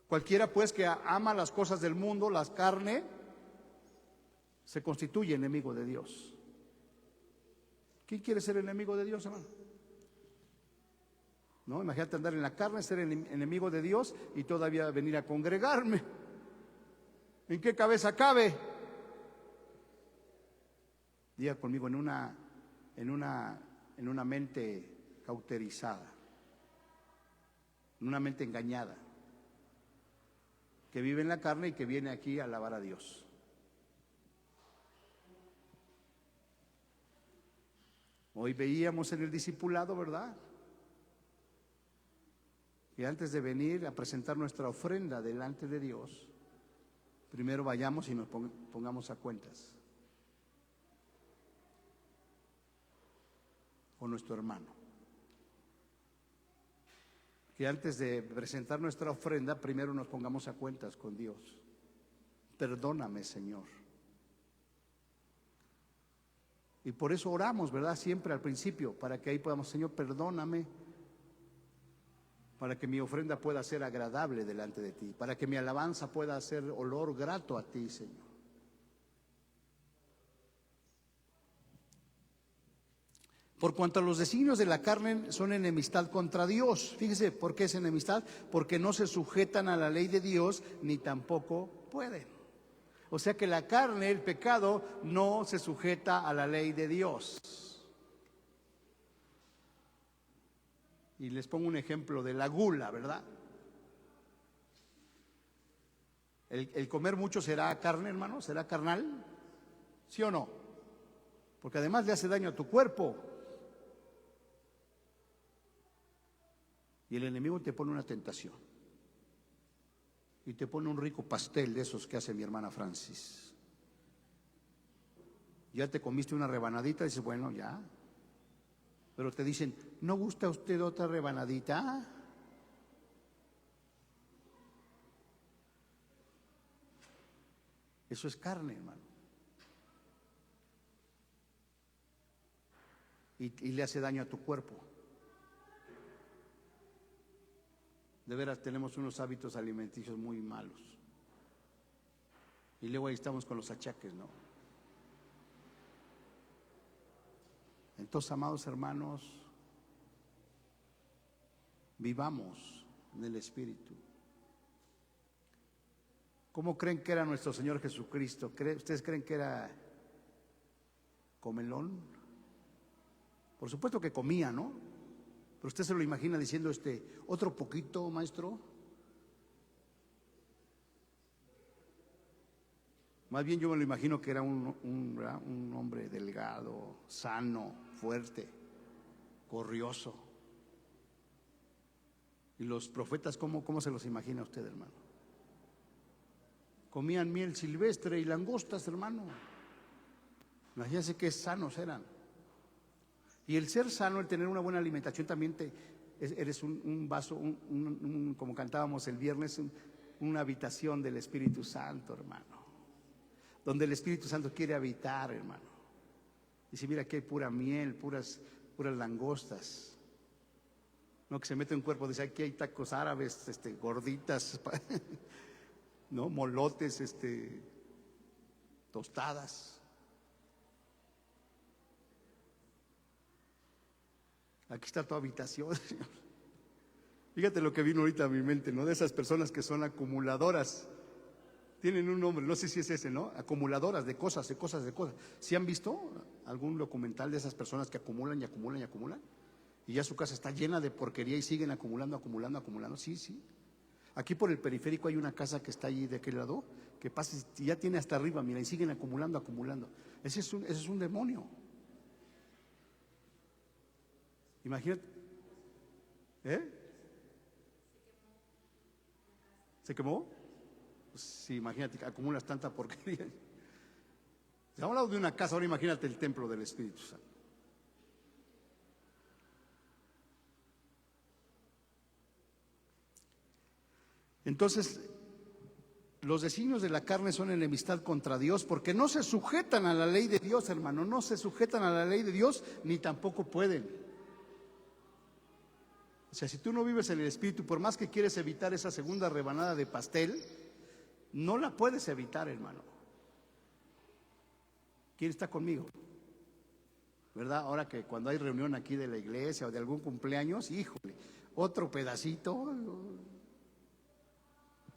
Cualquiera pues que ama las cosas del mundo, las carne, se constituye enemigo de Dios. ¿Quién quiere ser enemigo de Dios, hermano? No, imagínate andar en la carne, ser enemigo de Dios y todavía venir a congregarme. ¿En qué cabeza cabe? Diga conmigo, en una mente cauterizada, en una mente engañada, que vive en la carne y que viene aquí a alabar a Dios. Hoy veíamos en el discipulado, ¿verdad?, que antes de venir a presentar nuestra ofrenda delante de Dios, primero vayamos y nos pongamos a cuentas. o nuestro hermano. Que antes de presentar nuestra ofrenda, primero nos pongamos a cuentas con Dios. Perdóname, Señor. Y por eso oramos, ¿verdad? Siempre al principio, para que ahí podamos, Señor, perdóname, para que mi ofrenda pueda ser agradable delante de ti, para que mi alabanza pueda ser olor grato a ti, Señor. Por cuanto a los designios de la carne son enemistad contra Dios. Fíjese, ¿por qué es enemistad? Porque no se sujetan a la ley de Dios, ni tampoco pueden. O sea que la carne, el pecado, no se sujeta a la ley de Dios. Y les pongo un ejemplo de la gula, ¿verdad? ¿El comer mucho será carne, hermano? ¿Será carnal? ¿Sí o no? Porque además le hace daño a tu cuerpo. Y el enemigo te pone una tentación. Y te pone un rico pastel de esos que hace mi hermana Francis. Ya te comiste una rebanadita y dices, bueno, ya. Pero te dicen, ¿no gusta usted otra rebanadita? Eso es carne, hermano. Y le hace daño a tu cuerpo. De veras tenemos unos hábitos alimenticios muy malos. Y luego ahí estamos con los achaques, ¿no? Entonces, amados hermanos, vivamos en el Espíritu. ¿Cómo creen que era nuestro Señor Jesucristo? ¿Ustedes creen que era comelón? Por supuesto que comía, ¿no? Pero usted se lo imagina diciendo otro poquito, maestro. Más bien yo me lo imagino que era un hombre delgado, sano, fuerte, corrioso. Y los profetas, ¿cómo se los imagina usted, hermano? Comían miel silvestre y langostas, hermano. Imagínense qué sanos eran. Y el ser sano, el tener una buena alimentación, también eres un vaso, como cantábamos el viernes, una habitación del Espíritu Santo, hermano. Donde el Espíritu Santo quiere habitar, hermano. Dice, mira, aquí hay pura miel, puras langostas. No, que se mete en un cuerpo, dice, aquí hay tacos árabes, gorditas, no, molotes, tostadas. Aquí está tu habitación, Señor. Fíjate lo que vino ahorita a mi mente, ¿no? De esas personas que son acumuladoras. Tienen un nombre, no sé si es ese, ¿no? Acumuladoras de cosas, de cosas, de cosas. ¿Sí han visto algún documental de esas personas que acumulan y acumulan y acumulan? Y ya su casa está llena de porquería y siguen acumulando, acumulando, acumulando. Sí, sí. Aquí por el periférico hay una casa que está allí de aquel lado, que pasa y ya tiene hasta arriba, mira, y siguen acumulando, acumulando. Ese es un demonio. Imagínate. ¿Se quemó? Pues sí, imagínate, acumulas tanta porquería. Se ha hablado de una casa, ahora imagínate el templo del Espíritu Santo. Entonces, los designios de la carne son enemistad contra Dios porque no se sujetan a la ley de Dios, hermano. No se sujetan a la ley de Dios ni tampoco pueden. O sea, si tú no vives en el Espíritu, por más que quieres evitar esa segunda rebanada de pastel, no la puedes evitar, hermano. ¿Quién está conmigo? ¿Verdad? Ahora que cuando hay reunión aquí de la iglesia o de algún cumpleaños, híjole, otro pedacito.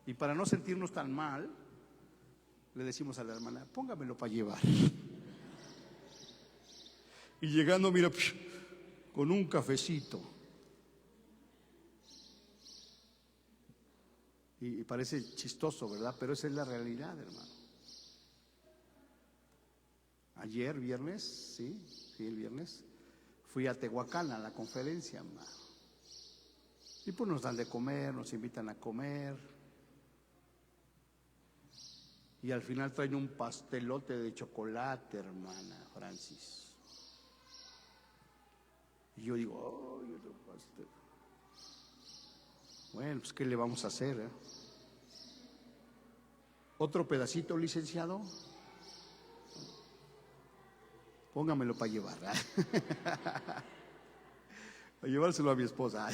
Y para no sentirnos tan mal, le decimos a la hermana, póngamelo para llevar. Y llegando, mira, con un cafecito. Y parece chistoso, ¿verdad? Pero esa es la realidad, hermano. Ayer, viernes, sí, el viernes, fui a Tehuacán a la conferencia, hermano. Y pues nos dan de comer, nos invitan a comer. Y al final traen un pastelote de chocolate, hermana Francis. Y yo digo, oh, pastor. Bueno, pues ¿qué le vamos a hacer? ¿Otro pedacito, licenciado? Póngamelo para llevar. Para llevárselo a mi esposa.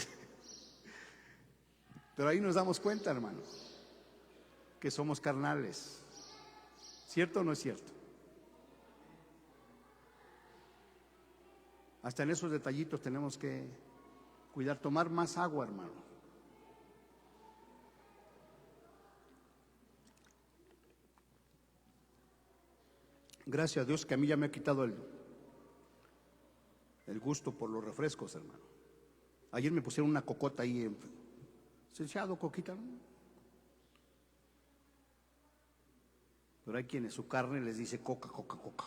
Pero ahí nos damos cuenta, hermano, que somos carnales. ¿Cierto o no es cierto? Hasta en esos detallitos tenemos que cuidar, tomar más agua, hermano. Gracias a Dios que a mí ya me ha quitado el gusto por los refrescos, hermano. Ayer me pusieron una cocota ahí, licenciado, coquita, ¿no? Pero hay quienes su carne les dice coca, coca, coca.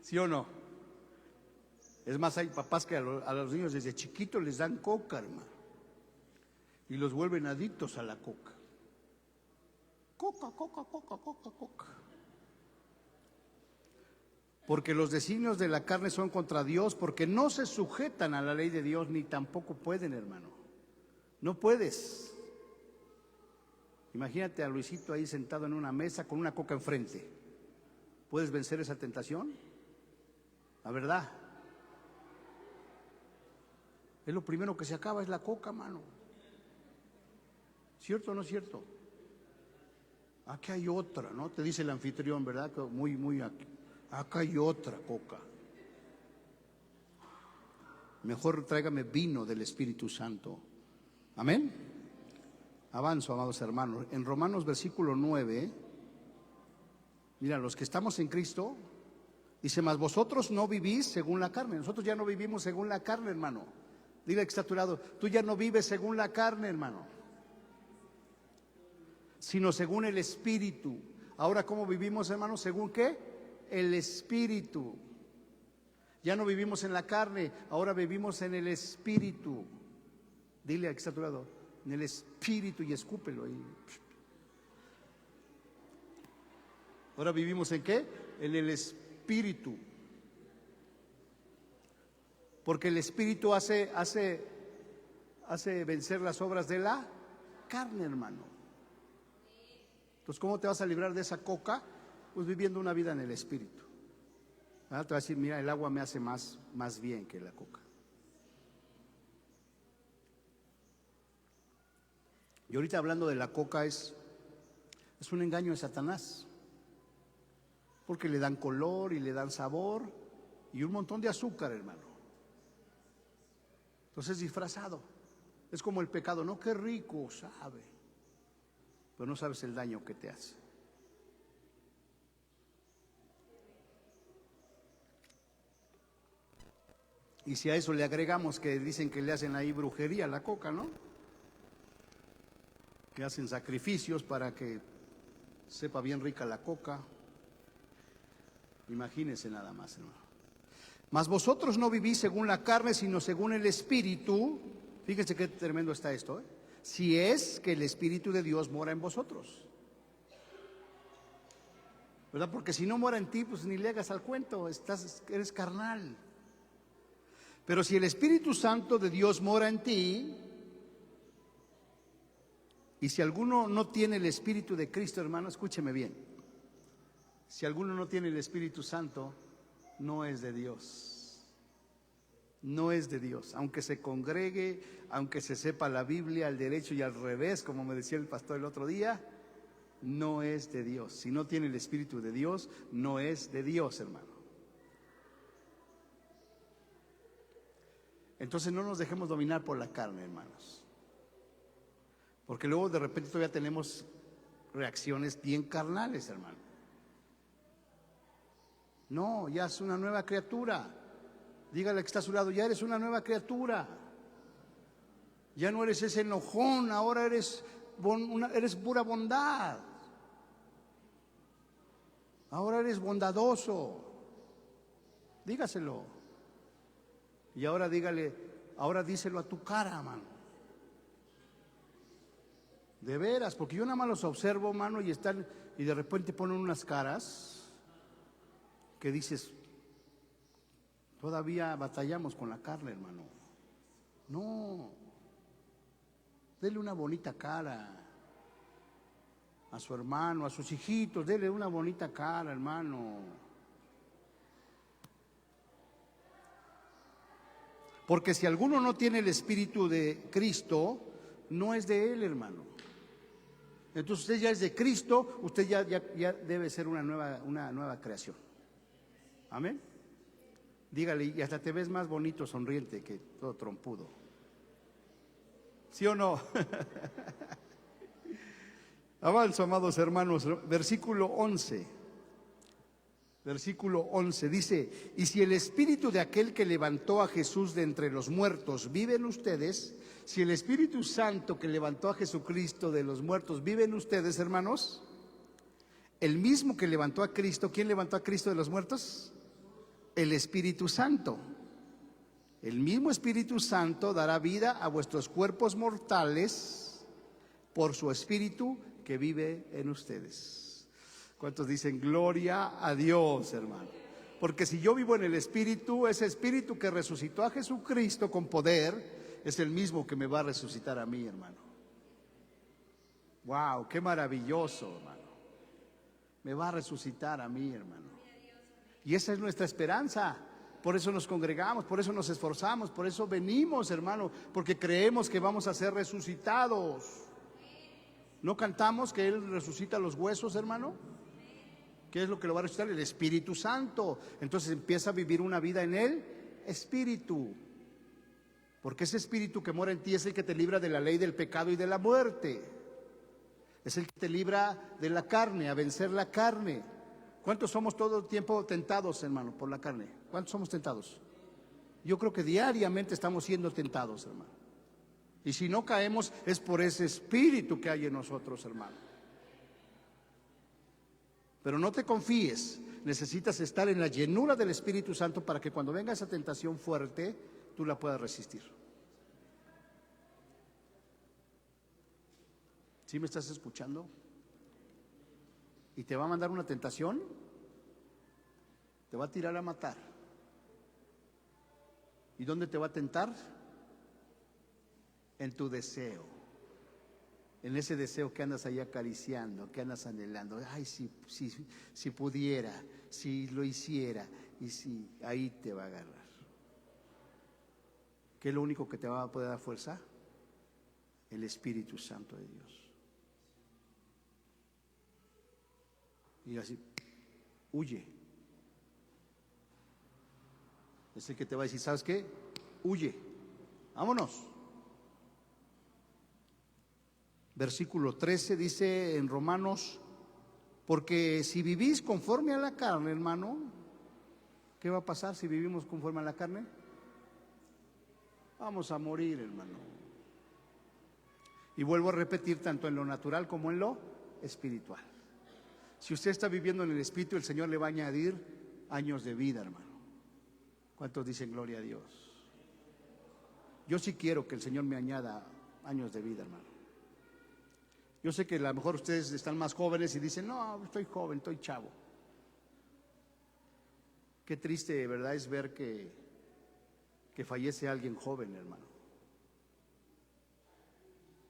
¿Sí o no? Es más, hay papás que a los niños desde chiquitos les dan coca, hermano, y los vuelven adictos a la coca. Coca, coca, coca, coca, coca. Porque los designios de la carne son contra Dios, porque no se sujetan a la ley de Dios, ni tampoco pueden, hermano. No puedes. Imagínate a Luisito ahí sentado en una mesa con una coca enfrente. ¿Puedes vencer esa tentación? La verdad. Es lo primero que se acaba, es la coca, mano. ¿Cierto o no es cierto? Aquí hay otra, ¿no? Te dice el anfitrión, ¿verdad? Muy, muy aquí. Acá hay otra coca. Mejor tráigame vino del Espíritu Santo. Amén. Avanzo, amados hermanos. En Romanos versículo 9, mira, los que estamos en Cristo, dice, mas vosotros no vivís según la carne. Nosotros ya no vivimos según la carne, hermano. Dile que está a tu lado, tú ya no vives según la carne, hermano, sino según el Espíritu. Ahora, ¿cómo vivimos, hermano? ¿Según qué? El Espíritu. Ya no vivimos en la carne, ahora vivimos en el Espíritu. Dile a que está a tu lado, en el Espíritu, y escúpelo ahí. Ahora vivimos ¿en qué? En el Espíritu. Porque el Espíritu hace vencer las obras de la carne, hermano. Entonces, ¿cómo te vas a librar de esa coca? Pues viviendo una vida en el Espíritu. ¿Verdad? Te vas a decir, mira, el agua me hace más bien que la coca. Y ahorita hablando de la coca es un engaño de Satanás. Porque le dan color y le dan sabor y un montón de azúcar, hermano. Entonces es disfrazado. Es como el pecado, no, qué rico sabe, pero no sabes el daño que te hace. Y si a eso le agregamos que dicen que le hacen ahí brujería a la coca, ¿no? Que hacen sacrificios para que sepa bien rica la coca. Imagínense nada más, hermano. Mas vosotros no vivís según la carne, sino según el Espíritu. Fíjense qué tremendo está esto, ¿eh? Si es que el Espíritu de Dios mora en vosotros, ¿verdad? Porque si no mora en ti, pues ni le hagas al cuento, eres carnal. Pero si el Espíritu Santo de Dios mora en ti, y si alguno no tiene el Espíritu de Cristo, hermano, escúcheme bien. Si alguno no tiene el Espíritu Santo, no es de Dios. No es de Dios. Aunque se congregue, aunque se sepa la Biblia al derecho y al revés, como me decía el pastor el otro día, no es de Dios. Si no tiene el Espíritu de Dios, no es de Dios, hermano. Entonces no nos dejemos dominar por la carne, hermanos. Porque luego de repente todavía tenemos reacciones bien carnales, hermano. No, ya es una nueva criatura. Dígale que está a su lado, ya eres una nueva criatura. Ya no eres ese enojón, ahora eres pura bondad. Ahora eres bondadoso. Dígaselo. Y ahora dígale, ahora díselo a tu cara, mano. De veras, porque yo nada más los observo, mano, y de repente ponen unas caras que dices, Todavía batallamos con la carne, hermano. No. Dele una bonita cara a su hermano, a sus hijitos, dele una bonita cara, hermano. Porque si alguno no tiene el Espíritu de Cristo, no es de él, hermano. Entonces usted ya es de Cristo, usted ya debe ser una nueva creación. Amén. Dígale, y hasta te ves más bonito, sonriente, que todo trompudo. ¿Sí o no? Avanzo, amados hermanos, versículo 11. Versículo 11 dice: y si el Espíritu de aquel que levantó a Jesús de entre los muertos vive en ustedes, si el Espíritu Santo que levantó a Jesucristo de los muertos vive en ustedes, hermanos, el mismo que levantó a Cristo, ¿quién levantó a Cristo de los muertos? El Espíritu Santo. El mismo Espíritu Santo dará vida a vuestros cuerpos mortales por su Espíritu que vive en ustedes. ¿Cuántos dicen gloria a Dios, hermano? Porque si yo vivo en el Espíritu, ese Espíritu que resucitó a Jesucristo con poder es el mismo que me va a resucitar a mí, hermano. Wow, qué maravilloso, hermano. Me va a resucitar a mí, hermano. Y esa es nuestra esperanza. Por eso nos congregamos, por eso nos esforzamos, por eso venimos, hermano, porque creemos que vamos a ser resucitados. ¿No cantamos que Él resucita los huesos, hermano? ¿Qué es lo que lo va a resucitar? El Espíritu Santo. Entonces empieza a vivir una vida en el Espíritu. Porque ese Espíritu que mora en ti es el que te libra de la ley del pecado y de la muerte. Es el que te libra de la carne, a vencer la carne. ¿Cuántos somos todo el tiempo tentados, hermano, por la carne? ¿Cuántos somos tentados? Yo creo que diariamente estamos siendo tentados, hermano. Y si no caemos es por ese espíritu que hay en nosotros, hermano. Pero no te confíes, necesitas estar en la llenura del Espíritu Santo para que cuando venga esa tentación fuerte, tú la puedas resistir. ¿Sí me estás escuchando? Y te va a mandar una tentación, te va a tirar a matar. ¿Y dónde te va a tentar? En tu deseo, en ese deseo que andas ahí acariciando, que andas anhelando. Ay, si pudiera, si lo hiciera, y si ahí te va a agarrar. ¿Qué es lo único que te va a poder dar fuerza? El Espíritu Santo de Dios. Y así, huye. Es el que te va a decir, ¿sabes qué? Huye, vámonos. Versículo 13 dice en Romanos: porque si vivís conforme a la carne, hermano, ¿qué va a pasar si vivimos conforme a la carne? Vamos a morir, hermano. Y vuelvo a repetir, tanto en lo natural como en lo espiritual. Si usted está viviendo en el Espíritu, el Señor le va a añadir años de vida, hermano. ¿Cuántos dicen gloria a Dios? Yo sí quiero que el Señor me añada años de vida, hermano. Yo sé que a lo mejor ustedes están más jóvenes y dicen, no, estoy joven, estoy chavo. Qué triste, ¿verdad? Es ver que fallece alguien joven, hermano.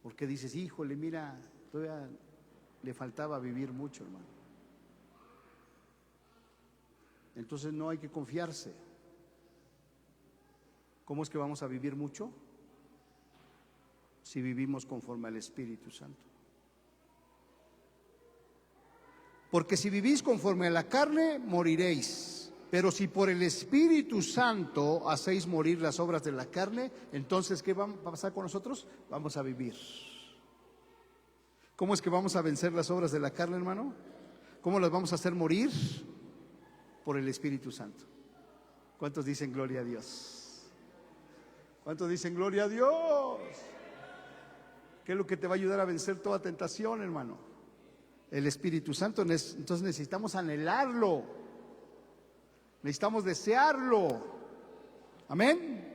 Porque dices, híjole, mira, todavía le faltaba vivir mucho, hermano. Entonces no hay que confiarse. ¿Cómo es que vamos a vivir mucho? Si vivimos conforme al Espíritu Santo. Porque si vivís conforme a la carne, moriréis. Pero si por el Espíritu Santo hacéis morir las obras de la carne, entonces ¿qué va a pasar con nosotros? Vamos a vivir. ¿Cómo es que vamos a vencer las obras de la carne, hermano? ¿Cómo las vamos a hacer morir? Por el Espíritu Santo. ¿Cuántos dicen gloria a Dios? ¿Cuántos dicen gloria a Dios? ¿Qué es lo que te va a ayudar a vencer toda tentación, hermano? El Espíritu Santo. Entonces necesitamos anhelarlo, necesitamos desearlo. Amén.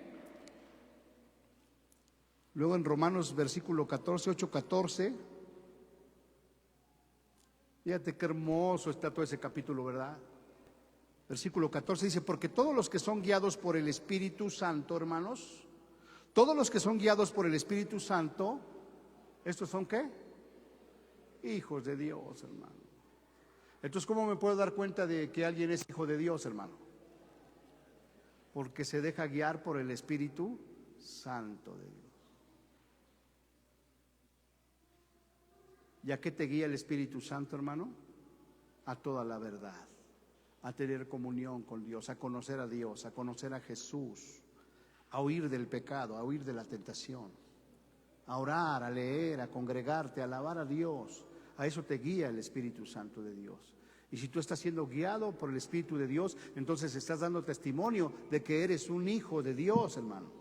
Luego en Romanos versículo 14, 8-14. Fíjate qué hermoso está todo ese capítulo, ¿verdad? Versículo 14 dice, porque todos los que son guiados por el Espíritu Santo, hermanos, todos los que son guiados por el Espíritu Santo, ¿estos son qué? Hijos de Dios, hermano. Entonces, ¿cómo me puedo dar cuenta de que alguien es hijo de Dios, hermano? Porque se deja guiar por el Espíritu Santo de Dios. ¿Y a qué te guía el Espíritu Santo, hermano? A toda la verdad, a tener comunión con Dios, a conocer a Dios, a conocer a Jesús, a huir del pecado, a huir de la tentación, a orar, a leer, a congregarte, a alabar a Dios. A eso te guía el Espíritu Santo de Dios. Y si tú estás siendo guiado por el Espíritu de Dios, entonces estás dando testimonio de que eres un hijo de Dios, hermano.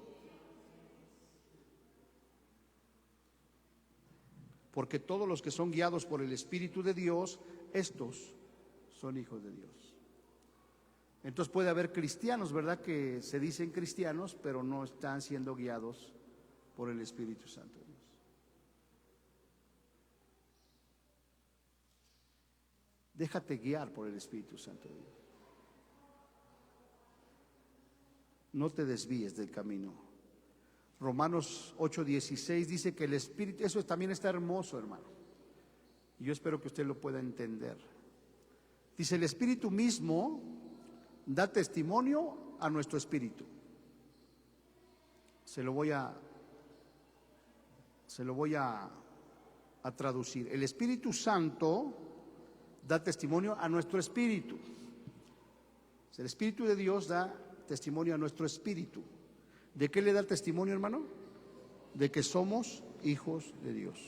Porque todos los que son guiados por el Espíritu de Dios, estos son hijos de Dios. Entonces puede haber cristianos, ¿verdad?, que se dicen cristianos, pero no están siendo guiados por el Espíritu Santo de Dios. Déjate guiar por el Espíritu Santo de Dios. No te desvíes del camino. Romanos 8:16 dice que el Espíritu, eso también está hermoso, hermano. Y yo espero que usted lo pueda entender. Dice, el Espíritu mismo da testimonio a nuestro espíritu. Se lo voy a traducir. El Espíritu Santo da testimonio a nuestro espíritu. El Espíritu de Dios da testimonio a nuestro espíritu. ¿De qué le da testimonio, hermano? De que somos hijos de Dios.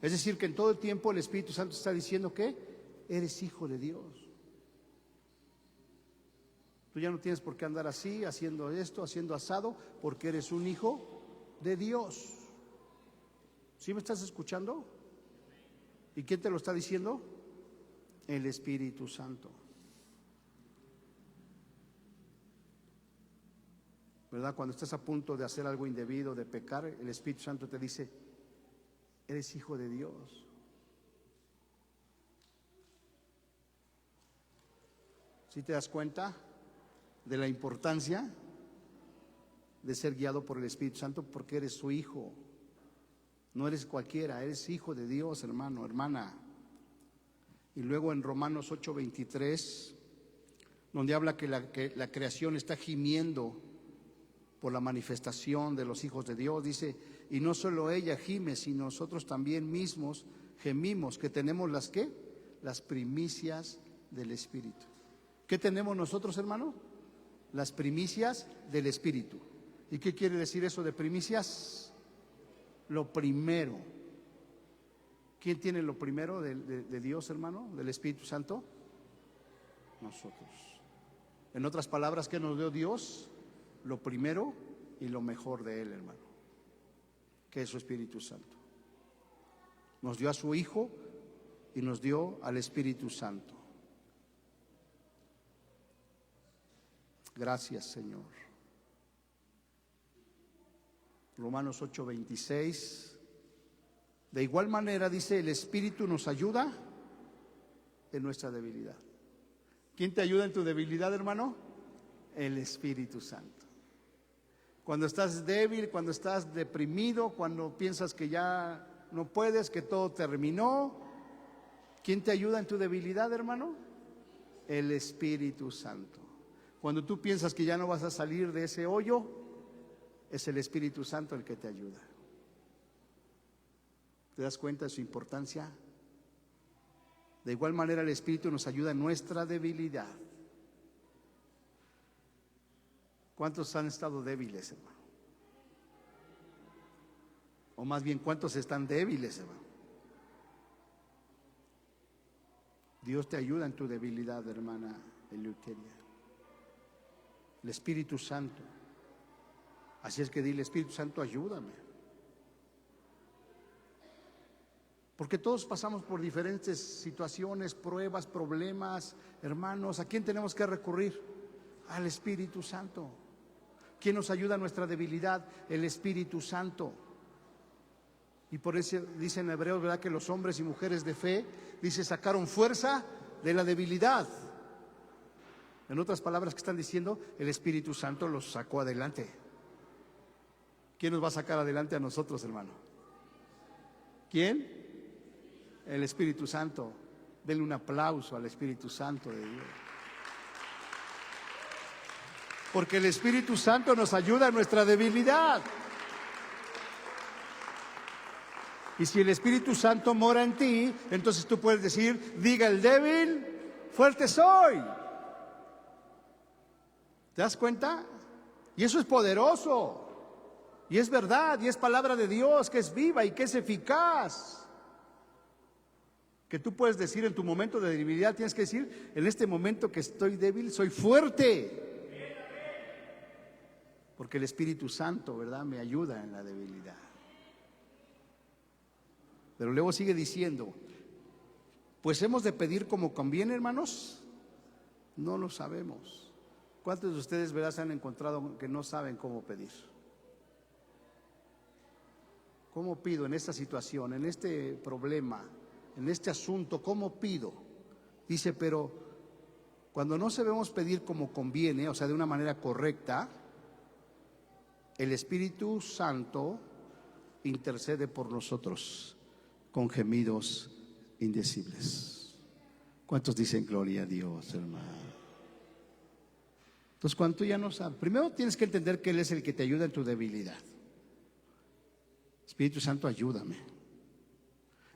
Es decir, que en todo el tiempo el Espíritu Santo está diciendo que eres hijo de Dios. Tú ya no tienes por qué andar así, haciendo esto, haciendo asado, porque eres un hijo de Dios. ¿Sí me estás escuchando? ¿Y quién te lo está diciendo? El Espíritu Santo. ¿Verdad? Cuando estás a punto de hacer algo indebido, de pecar, el Espíritu Santo te dice, eres hijo de Dios. ¿Sí te das cuenta de la importancia de ser guiado por el Espíritu Santo? Porque eres su hijo. No eres cualquiera, eres hijo de Dios, hermano, hermana. Y luego en Romanos 8:23, donde habla que la creación está gimiendo por la manifestación de los hijos de Dios, dice, y no solo ella gime, sino nosotros también mismos gemimos, que tenemos las ¿qué? Las primicias del Espíritu. ¿Qué tenemos nosotros, hermano? Las primicias del Espíritu. ¿Y qué quiere decir eso de primicias? Lo primero. ¿Quién tiene lo primero de Dios, hermano? ¿Del Espíritu Santo? Nosotros. En otras palabras, ¿qué nos dio Dios? Lo primero y lo mejor de Él, hermano, que es su Espíritu Santo. Nos dio a su Hijo y nos dio al Espíritu Santo. Gracias, Señor. Romanos 8:26. De igual manera, dice, el Espíritu nos ayuda en nuestra debilidad. ¿Quién te ayuda en tu debilidad, hermano? El Espíritu Santo. Cuando estás débil, cuando estás deprimido, cuando piensas que ya no puedes, que todo terminó, ¿quién te ayuda en tu debilidad, hermano? El Espíritu Santo. Cuando tú piensas que ya no vas a salir de ese hoyo, es el Espíritu Santo el que te ayuda. ¿Te das cuenta de su importancia? De igual manera el Espíritu nos ayuda en nuestra debilidad. ¿Cuántos han estado débiles, hermano? O más bien, ¿cuántos están débiles, hermano? Dios te ayuda en tu debilidad, hermana Eleuteria. El Espíritu Santo. Así es que dile, Espíritu Santo, ayúdame. Porque todos pasamos por diferentes situaciones, pruebas, problemas, hermanos. ¿A quién tenemos que recurrir? Al Espíritu Santo. ¿Quién nos ayuda a nuestra debilidad? El Espíritu Santo. Y por eso dice en Hebreos, ¿verdad?, que los hombres y mujeres de fe, dice, sacaron fuerza de la debilidad. En otras palabras, ¿qué están diciendo? El Espíritu Santo los sacó adelante. ¿Quién nos va a sacar adelante a nosotros, hermano? ¿Quién? El Espíritu Santo. Denle un aplauso al Espíritu Santo de Dios. Porque el Espíritu Santo nos ayuda en nuestra debilidad. Y si el Espíritu Santo mora en ti, entonces tú puedes decir, diga el débil, fuerte soy. ¿Te das cuenta? Y eso es poderoso. Y es verdad, y es palabra de Dios, que es viva y que es eficaz. Que tú puedes decir en tu momento de debilidad, tienes que decir, en este momento que estoy débil, soy fuerte. Porque el Espíritu Santo, ¿verdad?, me ayuda en la debilidad. Pero luego sigue diciendo, pues hemos de pedir como conviene, hermanos. No lo sabemos. ¿Cuántos de ustedes, verdad, se han encontrado que no saben cómo pedir? ¿Cómo pido en esta situación, en este problema, en este asunto? ¿Cómo pido? Dice, pero cuando no sabemos pedir como conviene, o sea, de una manera correcta, el Espíritu Santo intercede por nosotros con gemidos indecibles. ¿Cuántos dicen gloria a Dios, hermano? Entonces, cuando tú ya no sabes, primero tienes que entender que Él es el que te ayuda en tu debilidad. Espíritu Santo, ayúdame.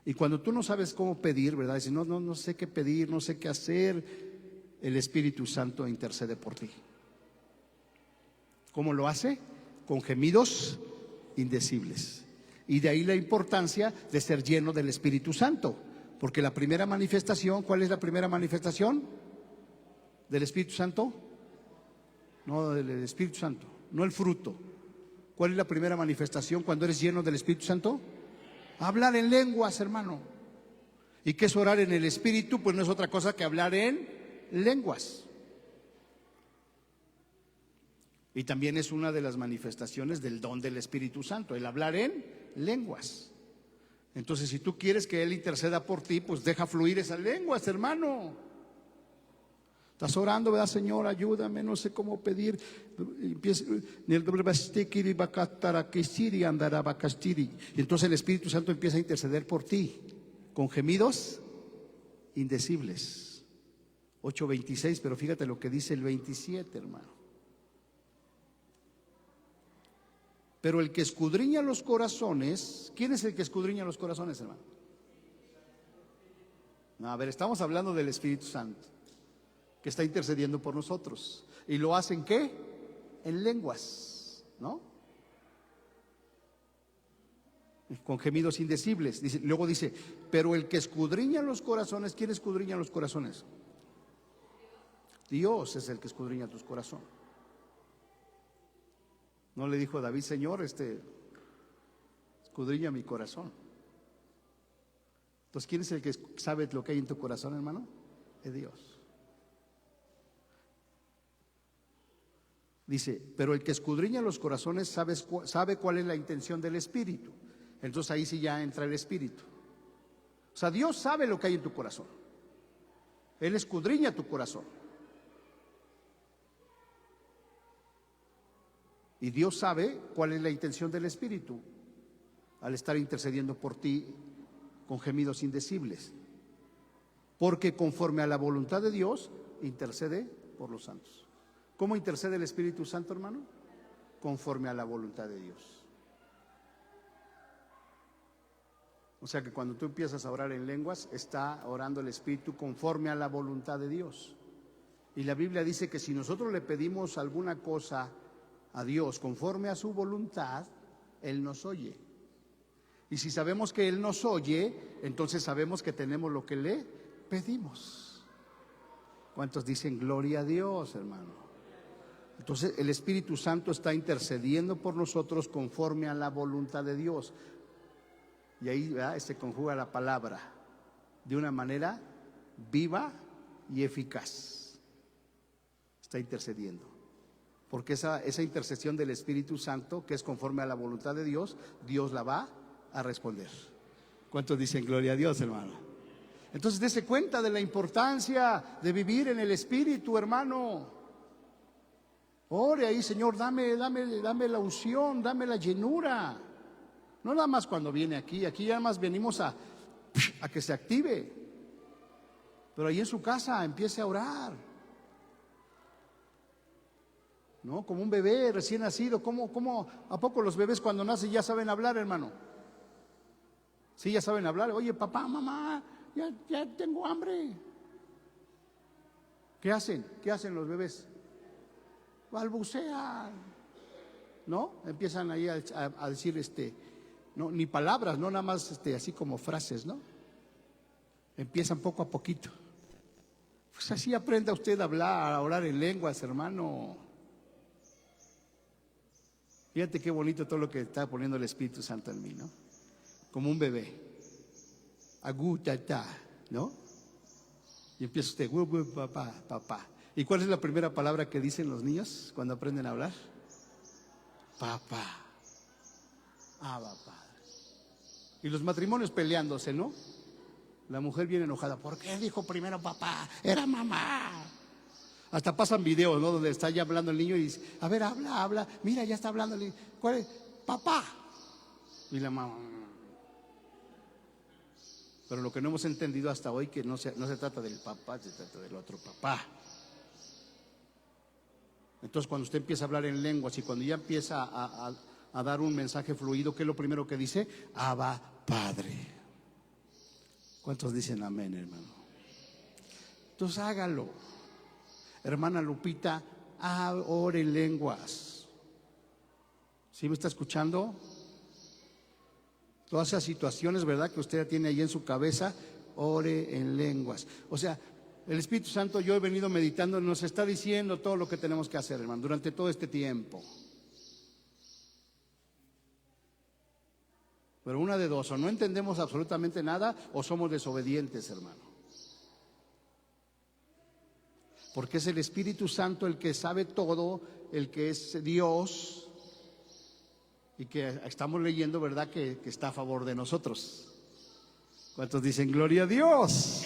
Y cuando tú no sabes cómo pedir, ¿verdad? Dices, no sé qué pedir, no sé qué hacer. El Espíritu Santo intercede por ti. ¿Cómo lo hace? Con gemidos indecibles. Y de ahí la importancia de ser lleno del Espíritu Santo. Porque la primera manifestación, ¿cuál es la primera manifestación del Espíritu Santo? No, del Espíritu Santo, no el fruto. ¿Cuál es la primera manifestación cuando eres lleno del Espíritu Santo? Hablar en lenguas, hermano. ¿Y qué es orar en el Espíritu? Pues no es otra cosa que hablar en lenguas. Y también es una de las manifestaciones del don del Espíritu Santo, el hablar en lenguas. Entonces, si tú quieres que Él interceda por ti, pues deja fluir esas lenguas, hermano. Estás orando, ¿verdad? Señor, ayúdame, no sé cómo pedir. Y entonces el Espíritu Santo empieza a interceder por ti con gemidos indecibles. 8:26, pero fíjate lo que dice el 27, hermano. Pero el que escudriña los corazones, ¿quién es el que escudriña los corazones, hermano? No, a ver, estamos hablando del Espíritu Santo, que está intercediendo por nosotros. ¿Y lo hacen qué? En lenguas, ¿no? Con gemidos indecibles. Luego dice, pero el que escudriña los corazones, ¿quién escudriña los corazones? Dios es el que escudriña tus corazones. No le dijo David, Señor, escudriña mi corazón. Entonces, ¿quién es el que sabe lo que hay en tu corazón, hermano? Es Dios. Dice, pero el que escudriña los corazones sabe cuál es la intención del Espíritu. Entonces ahí sí ya entra el Espíritu. O sea, Dios sabe lo que hay en tu corazón. Él escudriña tu corazón. Y Dios sabe cuál es la intención del Espíritu al estar intercediendo por ti con gemidos indecibles. Porque conforme a la voluntad de Dios, intercede por los santos. ¿Cómo intercede el Espíritu Santo, hermano? Conforme a la voluntad de Dios. O sea que cuando tú empiezas a orar en lenguas, está orando el Espíritu conforme a la voluntad de Dios. Y la Biblia dice que si nosotros le pedimos alguna cosa a Dios conforme a su voluntad, Él nos oye. Y si sabemos que Él nos oye, entonces sabemos que tenemos lo que le pedimos. ¿Cuántos dicen gloria a Dios, hermano? Entonces el Espíritu Santo está intercediendo por nosotros conforme a la voluntad de Dios. Y ahí, ¿verdad?, se conjuga la palabra de una manera viva y eficaz. Está intercediendo. Porque esa intercesión del Espíritu Santo, que es conforme a la voluntad de Dios, Dios la va a responder. ¿Cuántos dicen gloria a Dios, hermano? Entonces dése cuenta de la importancia de vivir en el Espíritu, hermano. Ore ahí, Señor, dame la unción, dame la llenura. No nada más cuando viene aquí nada más venimos a que se active. Pero ahí en su casa empiece a orar. ¿No? Como un bebé recién nacido. ¿Cómo a poco los bebés cuando nacen ya saben hablar, hermano? Sí, ya saben hablar. Oye, papá, mamá, ya tengo hambre. ¿Qué hacen? ¿Qué hacen los bebés? Balbucean, ¿no? Empiezan ahí a decir no, ni palabras, no nada más así como frases, ¿no? Empiezan poco a poquito. Pues así aprenda usted a hablar, a orar en lenguas, hermano. Fíjate qué bonito todo lo que está poniendo el Espíritu Santo en mí, ¿no? Como un bebé. Agutata, ¿no? Y empieza usted, papá, papá. ¿Y cuál es la primera palabra que dicen los niños cuando aprenden a hablar? Papá. Abba, Padre. Y los matrimonios peleándose, ¿no? La mujer viene enojada. ¿Por qué dijo primero papá? Era mamá. Hasta pasan videos, ¿no? Donde está ya hablando el niño y dice, a ver, habla. Mira, ya está hablando el niño. ¿Cuál es? Papá. Y la mamá. Pero lo que no hemos entendido hasta hoy que no se trata del papá, se trata del otro papá. Entonces cuando usted empieza a hablar en lenguas y cuando ya empieza a dar un mensaje fluido, ¿qué es lo primero que dice? Abba, Padre. ¿Cuántos dicen amén, hermano? Entonces hágalo. Hermana Lupita, ore en lenguas. ¿Sí me está escuchando? Todas esas situaciones, ¿verdad?, que usted tiene ahí en su cabeza, ore en lenguas. O sea, el Espíritu Santo, yo he venido meditando, nos está diciendo todo lo que tenemos que hacer, hermano, durante todo este tiempo. Pero una de dos, o no entendemos absolutamente nada o somos desobedientes, hermano. Porque es el Espíritu Santo el que sabe todo, el que es Dios y que estamos leyendo, ¿verdad?, que está a favor de nosotros. ¿Cuántos dicen gloria a Dios?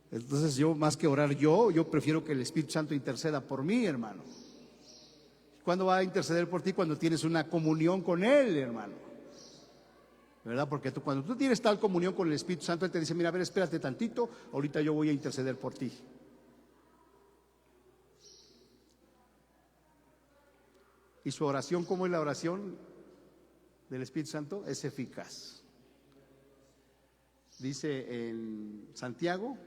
Entonces yo, más que orar yo prefiero que el Espíritu Santo interceda por mí, hermano. ¿Cuándo va a interceder por ti? Cuando tienes una comunión con Él, hermano, ¿verdad? Porque cuando tú tienes tal comunión con el Espíritu Santo, Él te dice, mira, a ver, espérate tantito, ahorita yo voy a interceder por ti. Y su oración, ¿cómo es la oración del Espíritu Santo? Es eficaz. Dice en Santiago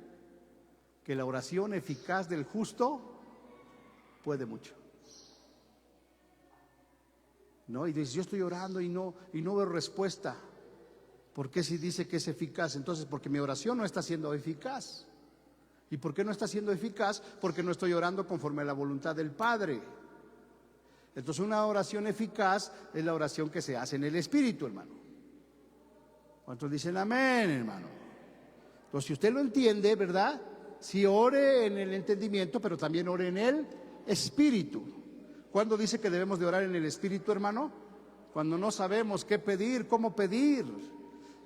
que la oración eficaz del justo puede mucho. ¿No? Y dice, yo estoy orando y no veo respuesta. ¿Por qué si dice que es eficaz? Entonces, porque mi oración no está siendo eficaz. ¿Y por qué no está siendo eficaz? Porque no estoy orando conforme a la voluntad del Padre. Entonces, una oración eficaz es la oración que se hace en el Espíritu, hermano. ¿Cuántos dicen amén, hermano? Entonces, si usted lo entiende, ¿verdad? Si ore en el entendimiento, pero también ore en el Espíritu. ¿Cuándo dice que debemos de orar en el Espíritu, hermano? Cuando no sabemos qué pedir, cómo pedir.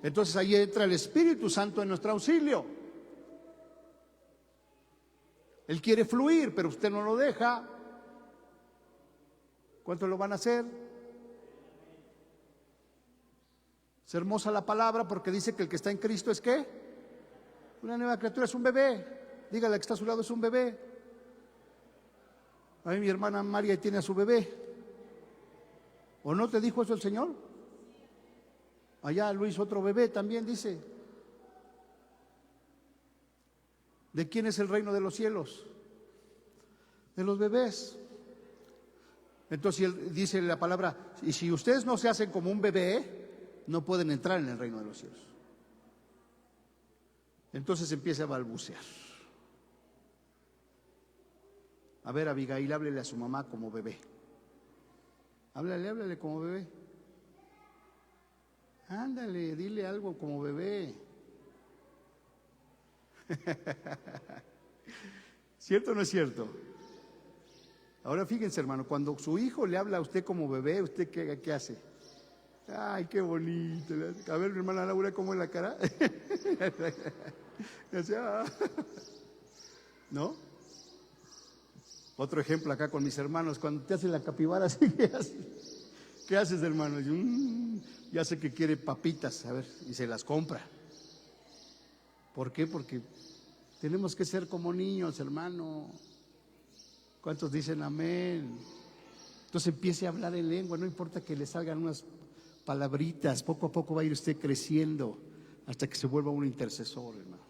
Entonces ahí entra el Espíritu Santo en nuestro auxilio. Él quiere fluir, pero usted no lo deja. ¿Cuántos lo van a hacer? Es hermosa la palabra porque dice que el que está en Cristo es ¿qué? Una nueva criatura, es un bebé. Dígale que está a su lado, es un bebé. A mí mi hermana María tiene a su bebé. ¿O no te dijo eso el Señor? Allá Luis, otro bebé también dice. ¿De quién es el reino de los cielos? De los bebés. Entonces dice la palabra, y si ustedes no se hacen como un bebé, no pueden entrar en el reino de los cielos. Entonces empieza a balbucear. A ver, Abigail, háblele a su mamá como bebé. Háblale como bebé. Ándale, dile algo como bebé. ¿Cierto o no es cierto? Ahora fíjense, hermano, cuando su hijo le habla a usted como bebé, ¿usted qué hace? Ay, qué bonito. A ver, mi hermana Laura, ¿cómo es la cara? ¿No? Otro ejemplo acá con mis hermanos, cuando te hacen la capibara, así, ¿qué haces, hermano? Yo, ya sé que quiere papitas, a ver, y se las compra. ¿Por qué? Porque tenemos que ser como niños, hermano. ¿Cuántos dicen amén? Entonces empiece a hablar en lengua, no importa que le salgan unas palabritas, poco a poco va a ir usted creciendo hasta que se vuelva un intercesor, hermano.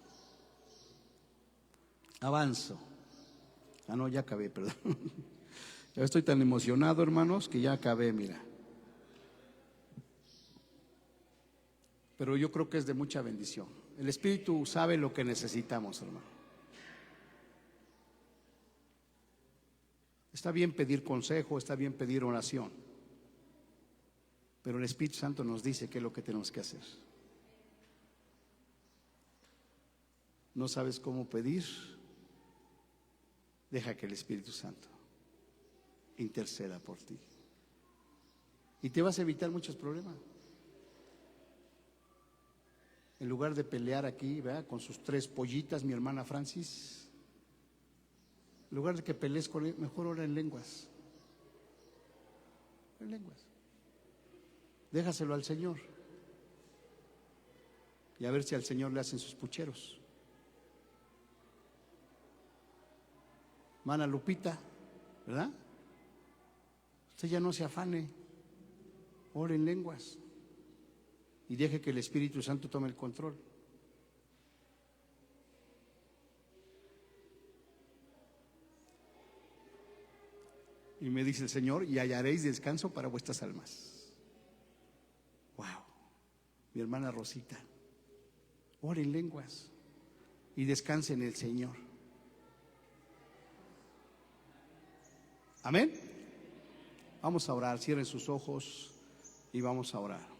Avanzo. Ah, no, ya acabé, perdón. Ya estoy tan emocionado, hermanos, que ya acabé, mira. Pero yo creo que es de mucha bendición. El Espíritu sabe lo que necesitamos, hermano. Está bien pedir consejo, está bien pedir oración, pero el Espíritu Santo nos dice qué es lo que tenemos que hacer. ¿No sabes cómo pedir? Deja que el Espíritu Santo interceda por ti. Y te vas a evitar muchos problemas. En lugar de pelear aquí, ¿verdad? Con sus 3 pollitas, mi hermana Francis, en lugar de que pelees con él, mejor ora en lenguas. En lenguas. Déjaselo al Señor. Y a ver si al Señor le hacen sus pucheros. Hermana Lupita, ¿verdad? Usted ya no se afane, ore en lenguas y deje que el Espíritu Santo tome el control. Y me dice el Señor, y hallaréis descanso para vuestras almas. Wow, mi hermana Rosita, ore en lenguas y descanse en el Señor. Amén. Vamos a orar, cierren sus ojos y vamos a orar.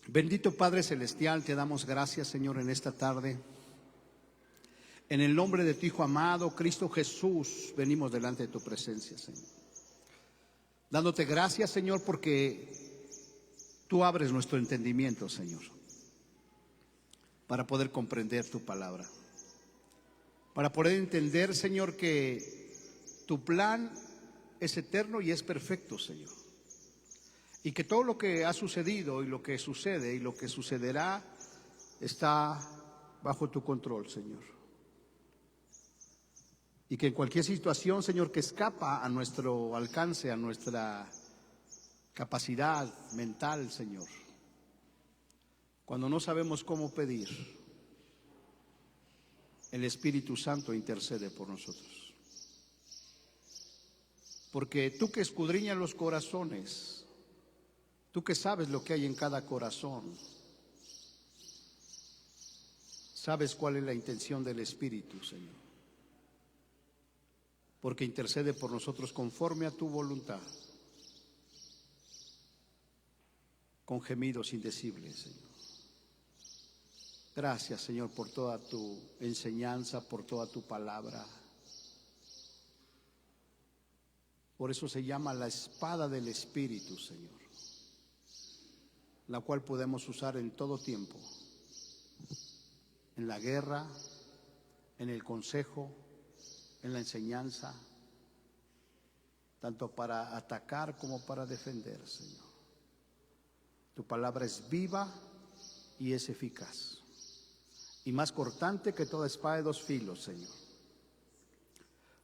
Bendito Padre Celestial, te damos gracias, Señor, en esta tarde. En el nombre de tu Hijo amado, Cristo Jesús, venimos delante de tu presencia, Señor. Dándote gracias, Señor, porque tú abres nuestro entendimiento, Señor, para poder comprender tu palabra. Para poder entender, Señor, que tu plan es eterno y es perfecto, Señor. Y que todo lo que ha sucedido y lo que sucede y lo que sucederá está bajo tu control, Señor. Y que en cualquier situación, Señor, que escapa a nuestro alcance, a nuestra capacidad mental, Señor, cuando no sabemos cómo pedir, el Espíritu Santo intercede por nosotros. Porque tú que escudriñas los corazones, tú que sabes lo que hay en cada corazón, sabes cuál es la intención del Espíritu, Señor. Porque intercede por nosotros conforme a tu voluntad, con gemidos indecibles, Señor. Gracias, Señor, por toda tu enseñanza, por toda tu palabra. Por eso se llama la espada del Espíritu, Señor, la cual podemos usar en todo tiempo, en la guerra, en el consejo, en la enseñanza, tanto para atacar como para defender, Señor. Tu palabra es viva y es eficaz, y más cortante que toda espada de 2 filos, Señor.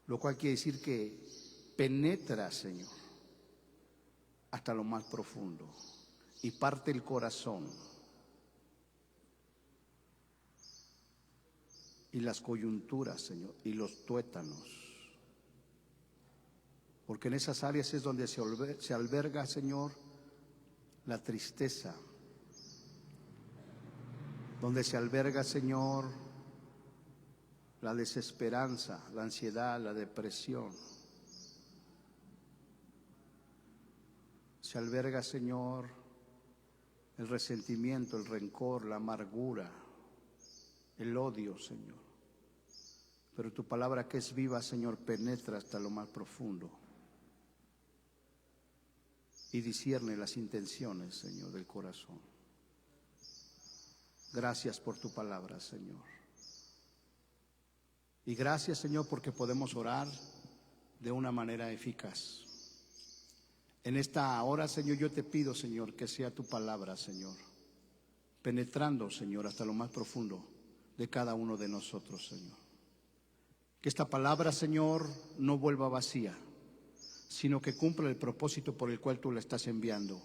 Lo cual quiere decir que penetra, Señor, hasta lo más profundo y parte el corazón y las coyunturas, Señor, y los tuétanos. Porque en esas áreas es donde se alberga, Señor, la tristeza, donde se alberga, Señor, la desesperanza, la ansiedad, la depresión. Se alberga, Señor, el resentimiento, el rencor, la amargura, el odio, Señor, Pero tu palabra que es viva, Señor, penetra hasta lo más profundo y discierne las intenciones, Señor, del corazón. Gracias por tu palabra, Señor. Y gracias, Señor, porque podemos orar de una manera eficaz. En esta hora, Señor, yo te pido, Señor, que sea tu palabra, Señor, penetrando, Señor, hasta lo más profundo de cada uno de nosotros, Señor. Que esta palabra, Señor, no vuelva vacía, sino que cumpla el propósito por el cual tú la estás enviando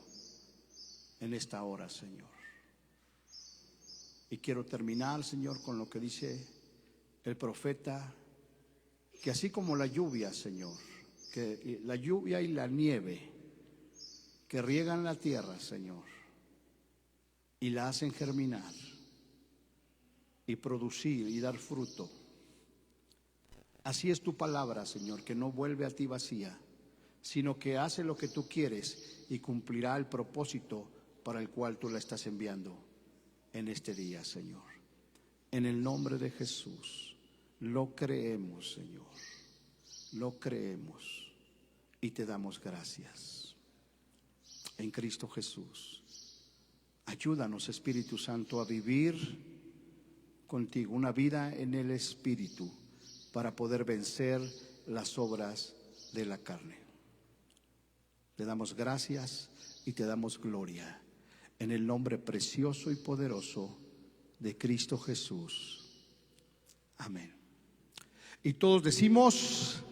en esta hora, Señor. Y quiero terminar, Señor, con lo que dice el profeta, que así como la lluvia, Señor, que la lluvia y la nieve que riegan la tierra, Señor, y la hacen germinar y producir y dar fruto, así es tu palabra, Señor, que no vuelve a ti vacía, sino que hace lo que tú quieres y cumplirá el propósito para el cual tú la estás enviando en este día, Señor. En el nombre de Jesús, lo creemos, Señor, lo creemos y te damos gracias. En Cristo Jesús, ayúdanos, Espíritu Santo, a vivir contigo una vida en el Espíritu para poder vencer las obras de la carne. Te damos gracias y te damos gloria en el nombre precioso y poderoso de Cristo Jesús. Amén. Y todos decimos...